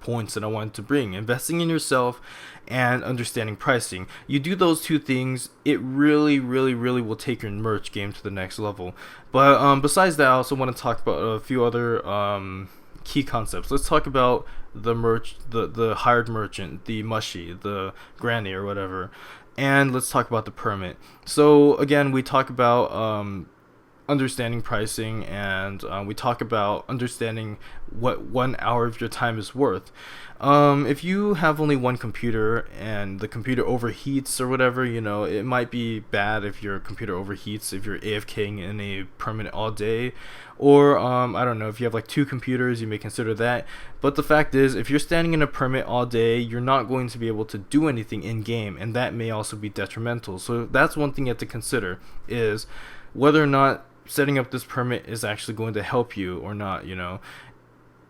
[SPEAKER 1] points that I wanted to bring: investing in yourself and understanding pricing. You do those two things, it really, really, really will take your merch game to the next level. But besides that, I also want to talk about a few other key concepts. Let's talk about the merch, the hired merchant, the mushy, the granny, or whatever. And let's talk about the permit. So again, we talk about understanding pricing, and we talk about understanding what 1 hour of your time is worth. If you have only one computer and the computer overheats or whatever, it might be bad if your computer overheats if you're AFKing in a permanent all day. Or I don't know, if you have like 2 computers, you may consider that. But the fact is, if you're standing in a permit all day, you're not going to be able to do anything in game, and that may also be detrimental. So that's one thing you have to consider, is whether or not setting up this permit is actually going to help you or not,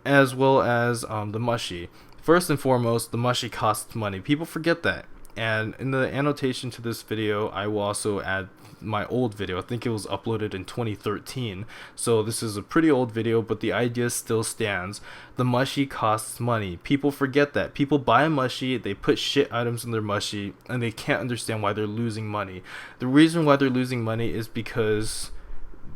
[SPEAKER 1] as well as the mushy. First and foremost, the mushy costs money. People forget that. And in the annotation to this video, I will also add my old video. I think it was uploaded in 2013. So this is a pretty old video, but the idea still stands. The mushy costs money. People forget that. People buy a mushy, they put shit items in their mushy, and they can't understand why they're losing money. The reason why they're losing money is because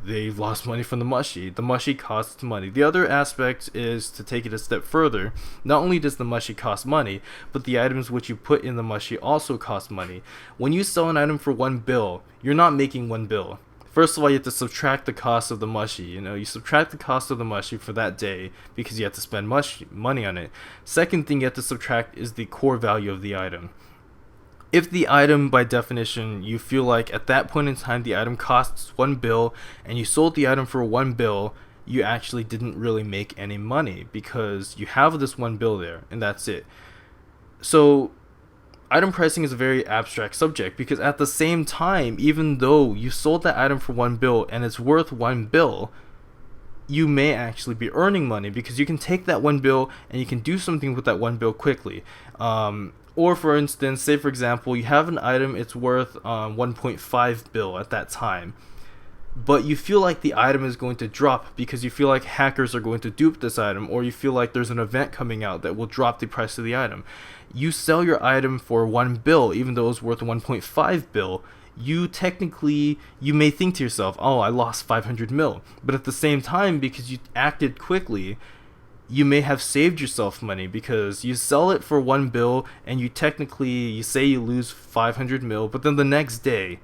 [SPEAKER 1] they lost money from the mushy. The mushy costs money. The other aspect is to take it a step further. Not only does the mushy cost money, but the items which you put in the mushy also cost money. When you sell an item for 1 bill, you're not making 1 bill. First of all, you have to subtract the cost of the mushy. You subtract the cost of the mushy for that day because you have to spend money on it. Second thing you have to subtract is the core value of the item. If the item, by definition, you feel like at that point in time the item costs 1 bill and you sold the item for 1 bill, you actually didn't really make any money because you have this 1 bill there and that's it. So item pricing is a very abstract subject because at the same time, even though you sold that item for 1 bill and it's worth 1 bill, you may actually be earning money because you can take that 1 bill and you can do something with that 1 bill quickly. Or for instance, say for example, you have an item, it's worth 1.5 bill at that time, but you feel like the item is going to drop because you feel like hackers are going to dupe this item, or you feel like there's an event coming out that will drop the price of the item. You sell your item for 1 bill, even though it's worth 1.5 bill. You may think to yourself, oh, I lost 500 mil. But at the same time, because you acted quickly, you may have saved yourself money because you sell it for 1 bill and you say you lose 500 mil, but then the next day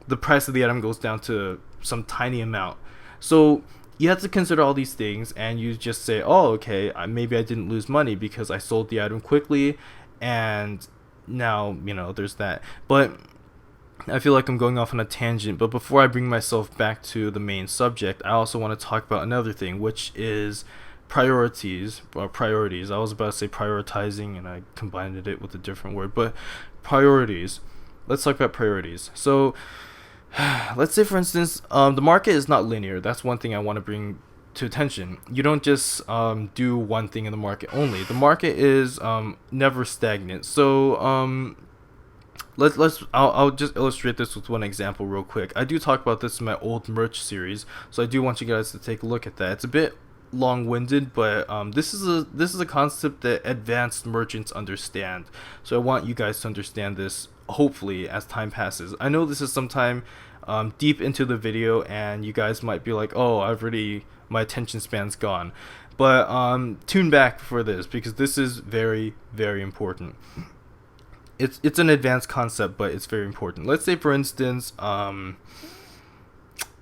[SPEAKER 1] the price of the item goes down to some tiny amount. So you have to consider all these things, and you just say, oh, okay, maybe I didn't lose money because I sold the item quickly, and now there's that. But I feel like I'm going off on a tangent, but before I bring myself back to the main subject, I also want to talk about another thing, which is priorities. I was about to say prioritizing and I combined it with a different word, but priorities. Let's talk about priorities. So let's say for instance, the market is not linear. That's one thing I want to bring to attention. You don't just do one thing in the market only. The market is never stagnant. So I'll just illustrate this with one example real quick. I do talk about this in my old merch series, so I do want you guys to take a look at that. It's a bit long-winded, but this is a concept that advanced merchants understand. So I want you guys to understand this, hopefully, as time passes. I know this is sometime deep into the video, and you guys might be like, oh, my attention span's gone. But tune back for this because this is very, very important. It's an advanced concept, but it's very important. Let's say, for instance,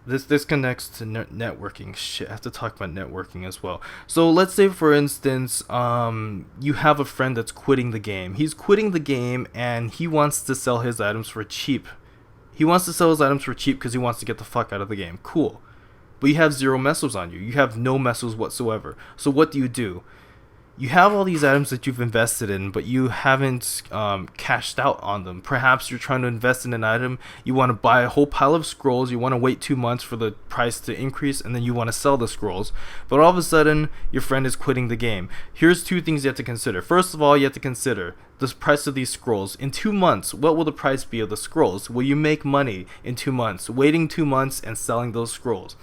[SPEAKER 1] this connects to networking. Shit, I have to talk about networking as well. So let's say, for instance, you have a friend that's quitting the game. He's quitting the game and he wants to sell his items for cheap. He wants to sell his items for cheap because he wants to get the fuck out of the game. Cool. But you have 0 mesos on you. You have no mesos whatsoever. So what do? You have all these items that you've invested in, but you haven't cashed out on them. Perhaps you're trying to invest in an item, you want to buy a whole pile of scrolls, you want to wait 2 months for the price to increase, and then you want to sell the scrolls. But all of a sudden, your friend is quitting the game. Here's 2 things you have to consider. First of all, you have to consider the price of these scrolls. In 2 months, what will the price be of the scrolls? Will you make money in 2 months, waiting 2 months and selling those scrolls?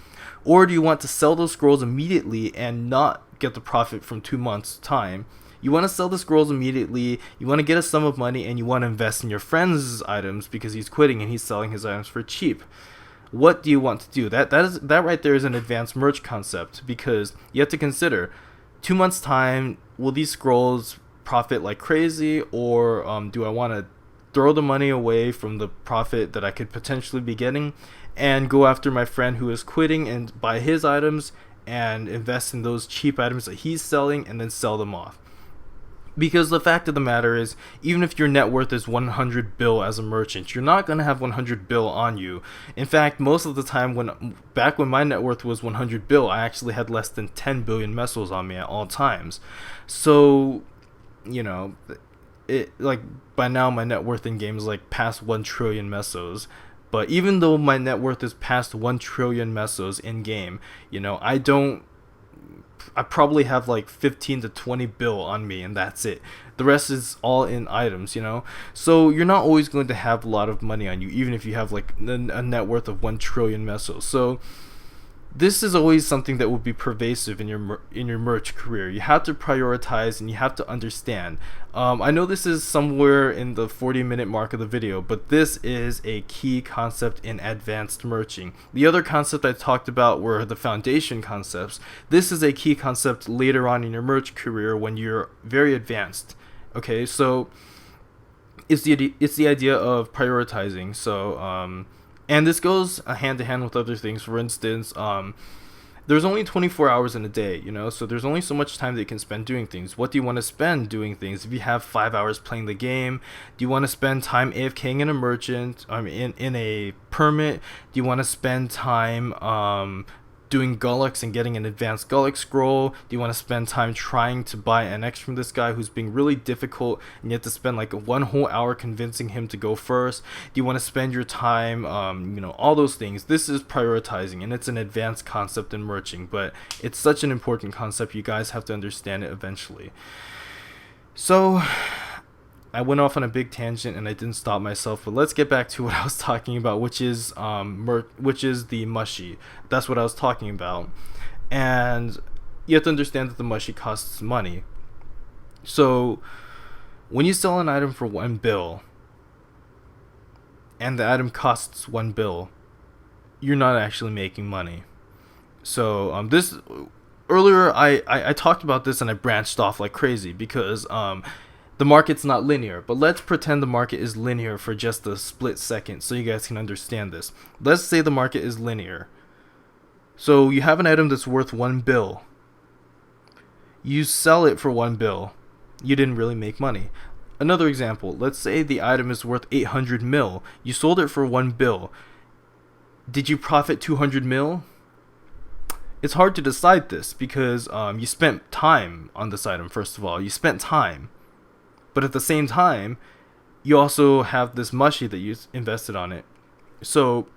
[SPEAKER 1] Or do you want to sell those scrolls immediately and not get the profit from 2 months time? You want to sell the scrolls immediately, you want to get a sum of money, and you want to invest in your friend's items because he's quitting and he's selling his items for cheap. What do you want to do? That right there is an advanced merge concept, because you have to consider 2 months time, will these scrolls profit like crazy, or do I want to throw the money away from the profit that I could potentially be getting and go after my friend who is quitting and buy his items and invest in those cheap items that he's selling and then sell them off? Because the fact of the matter is, even if your net worth is 100 bill as a merchant, you're not going to have 100 bill on you. In fact, most of the time, back when my net worth was 100 bill, I actually had less than 10 billion mesos on me at all times. So, you know, like by now my net worth in game is like past 1 trillion mesos. But even though my net worth is past 1 trillion mesos in game, you know, I probably have like 15 to 20 bill on me, and that's it. The rest is all in items, you know? So you're not always going to have a lot of money on you, even if you have like a net worth of 1 trillion mesos. So this is always something that will be pervasive in your merch career. You have to prioritize and you have to understand. I know this is somewhere in the 40-minute mark of the video, but this is a key concept in advanced merching. The other concept I talked about were the foundation concepts. This is a key concept later on in your merch career when you're very advanced. Okay, so it's the idea of prioritizing. So and this goes hand to hand with other things. For instance, there's only 24 hours in a day, you know, so there's only so much time that you can spend doing things. What do you want to spend doing things? If you have 5 hours playing the game, do you want to spend time AFKing in a merchant, in a permit? Do you want to spend time doing Gullux and getting an advanced Gullux scroll? Do you want to spend time trying to buy an X from this guy who's being really difficult and you have to spend like 1 whole hour convincing him to go first? Do you want to spend your time, you know, all those things? This is prioritizing, and it's an advanced concept in merching, but it's such an important concept. You guys have to understand it eventually. So I went off on a big tangent and I didn't stop myself, but let's get back to what I was talking about, which is the mushy. That's what I was talking about. And you have to understand that the mushy costs money. So when you sell an item for 1 bill and the item costs 1 bill, you're not actually making money. So this earlier I talked about this and I branched off like crazy because the market's not linear, but let's pretend the market is linear for just a split second so you guys can understand this. Let's say the market is linear. So you have an item that's worth 1 bill. You sell it for 1 bill. You didn't really make money. Another example, let's say the item is worth 800 mil. You sold it for 1 bill. Did you profit 200 mil? It's hard to decide this because you spent time on this item, first of all. You spent time. But at the same time, you also have this mushy that you invested on it. So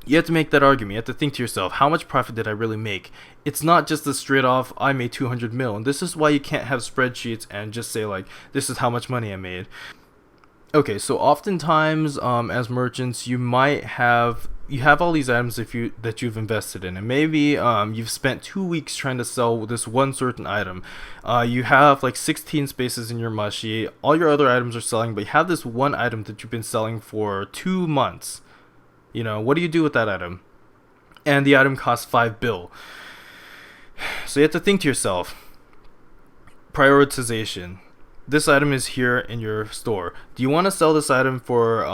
[SPEAKER 1] you have to make that argument. You have to think to yourself, how much profit did I really make? It's not just a straight off, I made 200 mil. And this is why you can't have spreadsheets and just say like, this is how much money I made. Okay, so oftentimes as merchants, you have all these items that you've invested in, and maybe you've spent 2 weeks trying to sell this one certain item. You have like 16 spaces in your mushy. All your other items are selling, but you have this one item that you've been selling for 2 months. You know, what do you do with that item? And the item costs 5 bill. So you have to think to yourself, prioritization. This item is here in your store. Do you want to sell this item for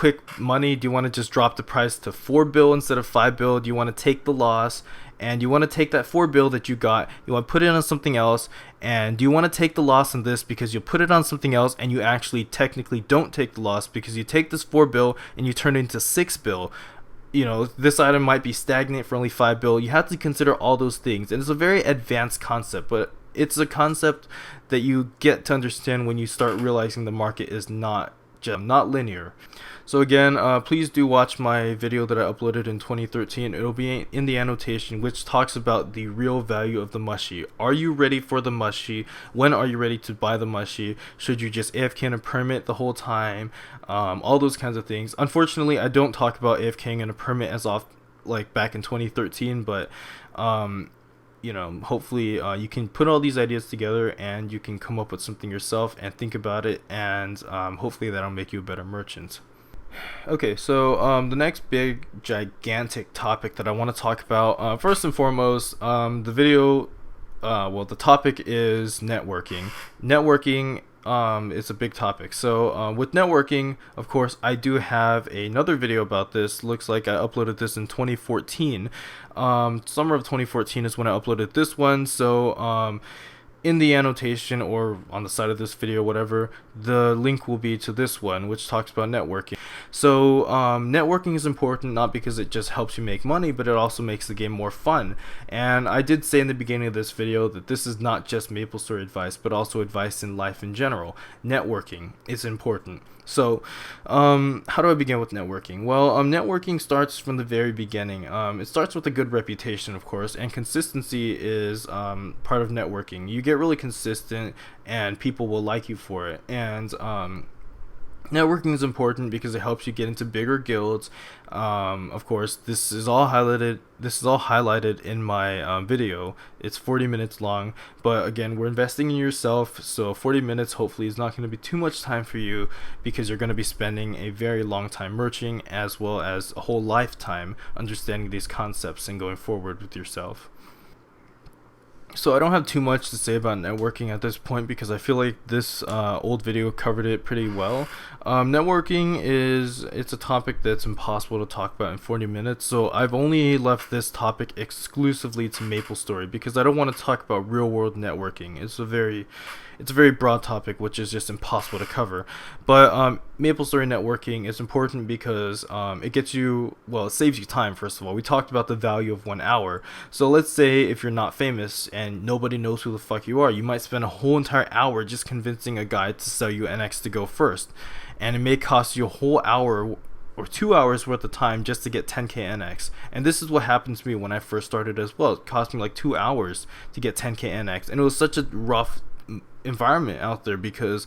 [SPEAKER 1] quick money? Do you want to just drop the price to 4 bill instead of 5 bill? Do you want to take the loss? And you want to take that 4 bill that you got, you want to put it on something else, and do you want to take the loss on this because you put it on something else and you actually technically don't take the loss because you take this 4 bill and you turn it into 6 bill? You know, this item might be stagnant for only 5 bill. You have to consider all those things, and it's a very advanced concept, but it's a concept that you get to understand when you start realizing the market is not linear. So again, please do watch my video that I uploaded in 2013. It'll be in the annotation, which talks about the real value of the mushy. Are you ready for the mushy? When are you ready to buy the mushy? Should you just AFK in a permit the whole time? All those kinds of things. Unfortunately, I don't talk about AFKing in a permit as often like back in 2013, but you know, hopefully you can put all these ideas together and you can come up with something yourself and think about it, and hopefully that'll make you a better merchant. Okay, so the next big gigantic topic that I want to talk about, first and foremost, the topic is networking. Networking is a big topic. So with networking, of course, I do have another video about this. Looks like I uploaded this in 2014. Summer of 2014 is when I uploaded this one. So in the annotation or on the side of this video, whatever, the link will be to this one, which talks about networking. So networking is important, not because it just helps you make money, but it also makes the game more fun. And I did say in the beginning of this video that this is not just Maplestory advice, but also advice in life in general. Networking is important. So how do I begin with networking? Well, networking starts from the very beginning. It starts with a good reputation, of course, and consistency is part of networking. You get really consistent and people will like you for it. And networking is important because it helps you get into bigger guilds. Of course, this is all highlighted in my video. It's 40 minutes long, but again, we're investing in yourself, so 40 minutes hopefully is not going to be too much time for you, because you're going to be spending a very long time merching, as well as a whole lifetime understanding these concepts and going forward with yourself. So I don't have too much to say about networking at this point, because I feel like this old video covered it pretty well. Networking it's a topic that's impossible to talk about in 40 minutes, so I've only left this topic exclusively to Maplestory, because I don't want to talk about real world networking. It's a very broad topic, which is just impossible to cover. But Maplestory networking is important because it gets you, well, it saves you time. First of all, we talked about the value of 1 hour. So let's say if you're not famous and nobody knows who the fuck you are, you might spend a whole entire hour just convincing a guy to sell you NX to go first, and it may cost you a whole hour or 2 hours worth of time just to get 10k NX. And this is what happened to me when I first started as well. It cost me like 2 hours to get 10k NX, and it was such a rough environment out there because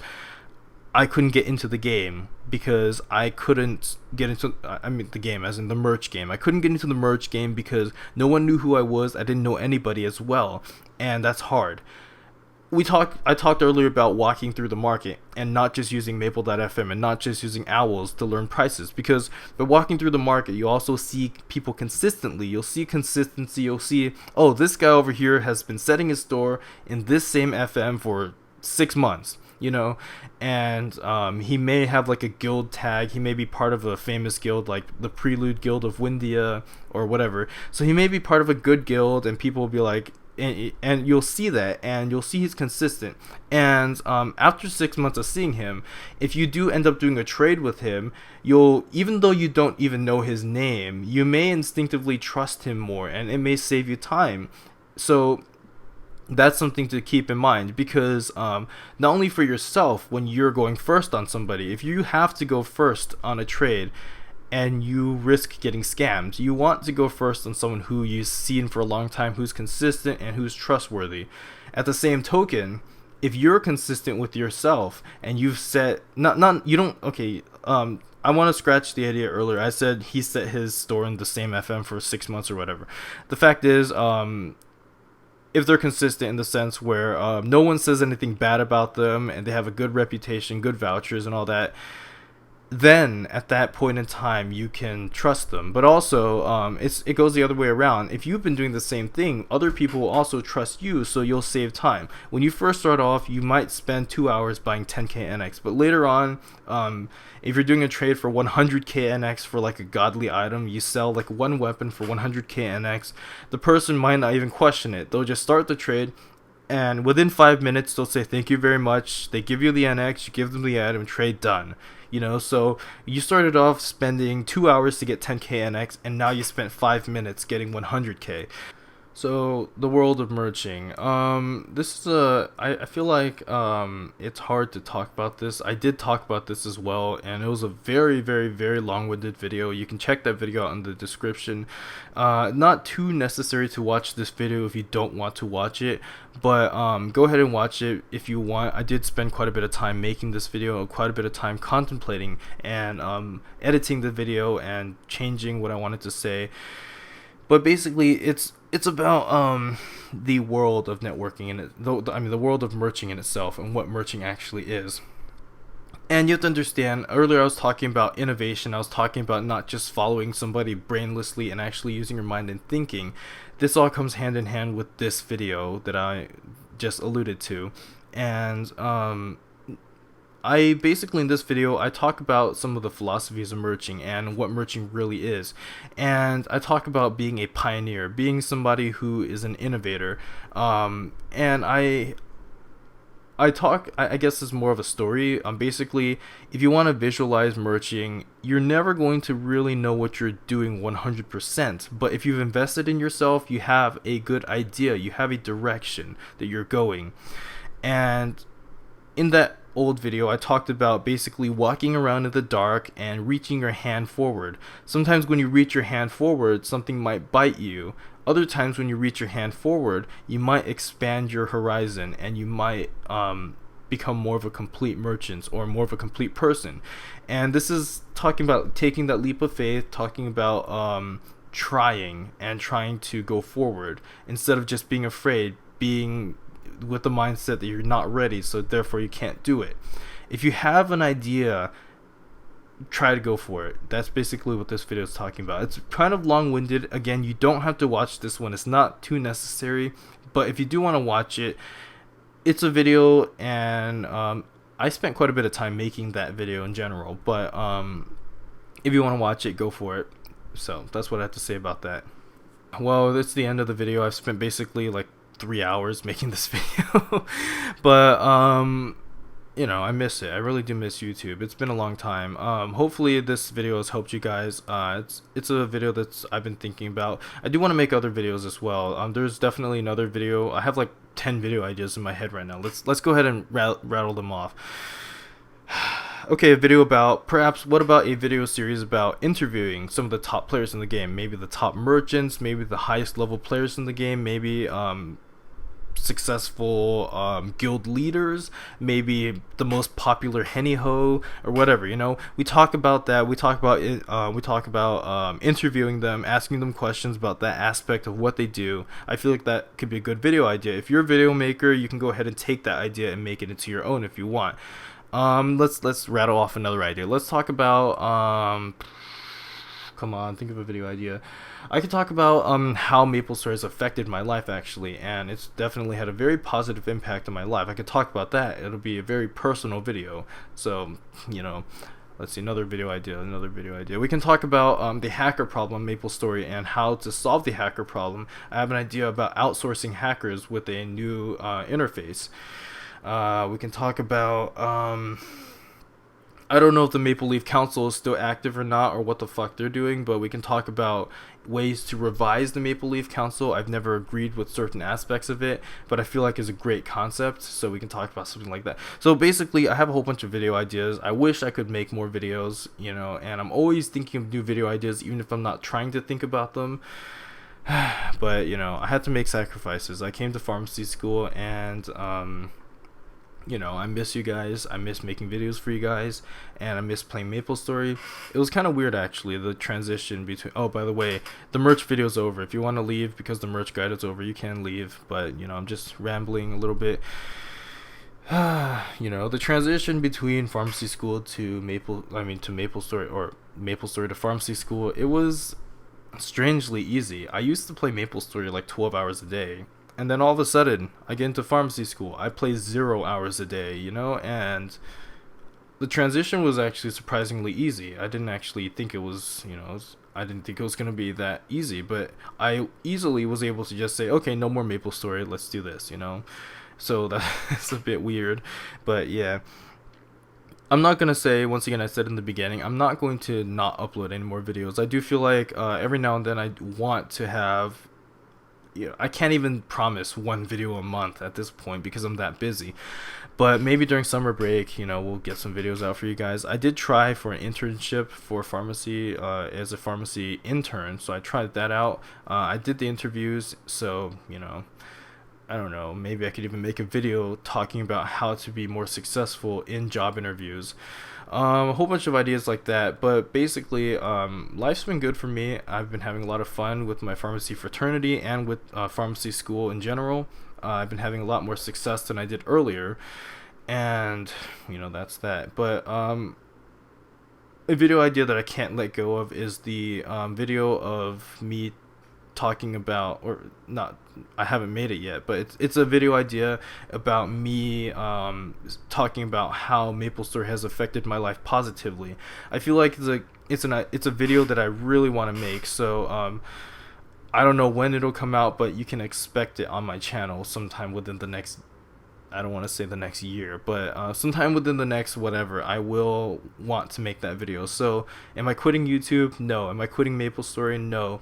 [SPEAKER 1] I couldn't get into the game, because I couldn't get into the game as in the merch game. I couldn't get into the merch game because no one knew who I was. I didn't know anybody as well, and that's hard. I talked earlier about walking through the market and not just using Maple.fm and not just using owls to learn prices, because by walking through the market, you also see people consistently. You'll see consistency. You'll see, oh, this guy over here has been setting his store in this same FM for 6 months, you know, and he may have like a guild tag. He may be part of a famous guild like the Prelude Guild of Windia or whatever. So he may be part of a good guild, and people will be like, and you'll see that, and you'll see he's consistent. And after 6 months of seeing him, if you do end up doing a trade with him, you'll, even though you don't even know his name, you may instinctively trust him more, and it may save you time. So that's something to keep in mind, because not only for yourself when you're going first on somebody, if you have to go first on a trade and you risk getting scammed, you want to go first on someone who you've seen for a long time, who's consistent and who's trustworthy. At the same token, if you're consistent with yourself and you've set I want to scratch the idea earlier. I said he set his store in the same FM for 6 months or whatever. The fact is, if they're consistent in the sense where no one says anything bad about them and they have a good reputation, good vouchers and all that, then at that point in time you can trust them. But also it goes the other way around. If you've been doing the same thing, other people will also trust you, so you'll save time. When you first start off, you might spend 2 hours buying 10k NX, but later on, if you're doing a trade for 100k NX for like a godly item, you sell like one weapon for 100k NX, the person might not even question it. They'll just start the trade, and within 5 minutes they'll say thank you very much. They give you the NX, you give them the item, trade done. So you started off spending 2 hours to get 10k NX, and now you spent 5 minutes getting 100k. So the world of merching. This is I feel like it's hard to talk about this. I did talk about this as well, and it was a very, very, very long-winded video. You can check that video out in the description. Not too necessary to watch this video if you don't want to watch it, but go ahead and watch it if you want. I did spend quite a bit of time making this video, quite a bit of time contemplating and editing the video and changing what I wanted to say. But basically, it's about the world of networking and the world of merching in itself and what merching actually is. And you have to understand, earlier I was talking about innovation. I was talking about not just following somebody brainlessly and actually using your mind and thinking. This all comes hand in hand with this video that I just alluded to. And I basically, in this video, I talk about some of the philosophies of merching and what merching really is. And I talk about being a pioneer, being somebody who is an innovator. And I guess it's more of a story. Basically, if you want to visualize merching, you're never going to really know what you're doing 100%. But if you've invested in yourself, you have a good idea. You have a direction that you're going. And in that old video, I talked about basically walking around in the dark and reaching your hand forward. Sometimes when you reach your hand forward, something might bite you. Other times when you reach your hand forward, you might expand your horizon and you might become more of a complete merchant or more of a complete person. And this is talking about taking that leap of faith, talking about trying to go forward instead of just being afraid, being with the mindset that you're not ready, so therefore you can't do it. If you have an idea, try to go for it. That's basically what this video is talking about. It's kind of long-winded. Again, you don't have to watch this one. It's not too necessary, but if you do want to watch it, it's a video, and I spent quite a bit of time making that video in general, but if you want to watch it, go for it. So that's what I have to say about that. Well, that's the end of the video. I've spent basically like 3 hours making this video. But I miss it. I really do miss YouTube. It's been a long time. Hopefully this video has helped you guys. It's a video that's I've been thinking about. I do want to make other videos as well. There's definitely another video. I have like 10 video ideas in my head right now. Let's go ahead and rattle them off. Okay, a video about, what about a video series about interviewing some of the top players in the game? Maybe the top merchants, maybe the highest level players in the game, maybe successful guild leaders, maybe the most popular henny ho or whatever. We talk about that. We talk about interviewing them, asking them questions about that aspect of what they do. I feel like that could be a good video idea. If you're a video maker, you can go ahead and take that idea and make it into your own if you want. Let's rattle off another idea. Let's talk about come on, think of a video idea. I could talk about how Maplestory has affected my life, actually, and it's definitely had a very positive impact on my life. I could talk about that. It'll be a very personal video. So, let's see, another video idea. We can talk about the hacker problem in Maplestory and how to solve the hacker problem. I have an idea about outsourcing hackers with a new interface. We can talk about I don't know if the Maple Leaf Council is still active or not, or what the fuck they're doing, but we can talk about ways to revise the Maple Leaf Council. I've never agreed with certain aspects of it, but I feel like it's a great concept, so we can talk about something like that. So basically, I have a whole bunch of video ideas. I wish I could make more videos, and I'm always thinking of new video ideas, even if I'm not trying to think about them. But, I had to make sacrifices. I came to pharmacy school, and I miss you guys. I miss making videos for you guys, and I miss playing Maplestory. It was kind of weird, actually, the transition between. Oh, by the way, the merch video's over. If you want to leave because the merch guide is over, you can leave. But I'm just rambling a little bit. The transition between pharmacy school to Maplestory, or Maplestory to pharmacy school, it was strangely easy. I used to play Maplestory like 12 hours a day, and then all of a sudden I get into pharmacy school. I play 0 hours a day, and the transition was actually surprisingly easy. I didn't actually think it was, I didn't think it was going to be that easy, but I easily was able to just say, okay, no more Maplestory, let's do this. So that's a bit weird, but yeah. I'm not gonna say, once again, I said in the beginning, I'm not going to not upload any more videos. I do feel like every now and then I want to have, I can't even promise one video a month at this point because I'm that busy. But maybe during summer break, we'll get some videos out for you guys. I did try for an internship for pharmacy as a pharmacy intern, so I tried that out. I did the interviews, so, I don't know, maybe I could even make a video talking about how to be more successful in job interviews. A whole bunch of ideas like that, but basically, life's been good for me. I've been having a lot of fun with my pharmacy fraternity and with pharmacy school in general. I've been having a lot more success than I did earlier, and that's that. But a video idea that I can't let go of is the video of me talking about, or not, I haven't made it yet, but it's a video idea about me talking about how Maplestory has affected my life positively. I feel like it's a video that I really want to make, so I don't know when it'll come out, but you can expect it on my channel sometime within the next, I don't want to say the next year, but sometime within the next whatever, I will want to make that video. So am I quitting YouTube? No. Am I quitting Maplestory? No.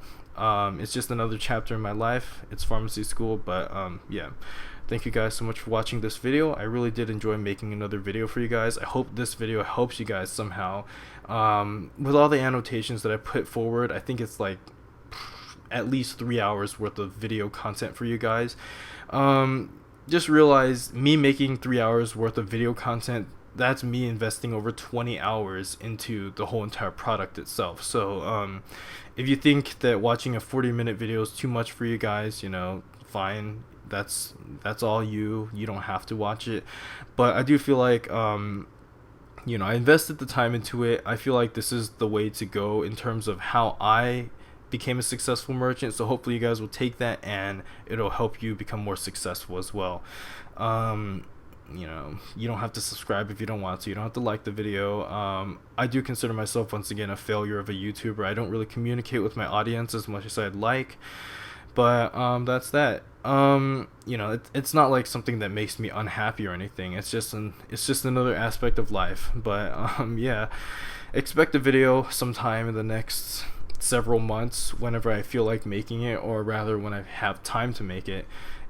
[SPEAKER 1] It's just another chapter in my life. It's pharmacy school, but yeah. Thank you guys so much for watching this video. I really did enjoy making another video for you guys. I hope this video helps you guys somehow. With all the annotations that I put forward, I think it's like at least 3 hours worth of video content for you guys. Just realize, me making 3 hours worth of video content, that's me investing over 20 hours into the whole entire product itself. So if you think that watching a 40-minute video is too much for you guys, fine. That's all you don't have to watch it. But I do feel like I invested the time into it. I feel like this is the way to go in terms of how I became a successful merchant. So hopefully you guys will take that and it'll help you become more successful as well. You don't have to subscribe if you don't want to. You don't have to like the video. I do consider myself, once again, a failure of a YouTuber. I don't really communicate with my audience as much as I'd like. But that's that. It's not like something that makes me unhappy or anything. It's just another aspect of life. But yeah, expect a video sometime in the next several months, whenever I feel like making it, or rather when I have time to make it.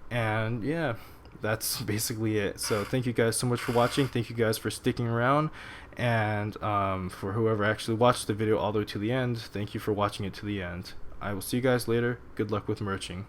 [SPEAKER 1] And yeah, that's basically it. So thank you guys so much for watching. Thank you guys for sticking around, and for whoever actually watched the video all the way to the end, thank you for watching it to the end. I will see you guys later. Good luck with merching.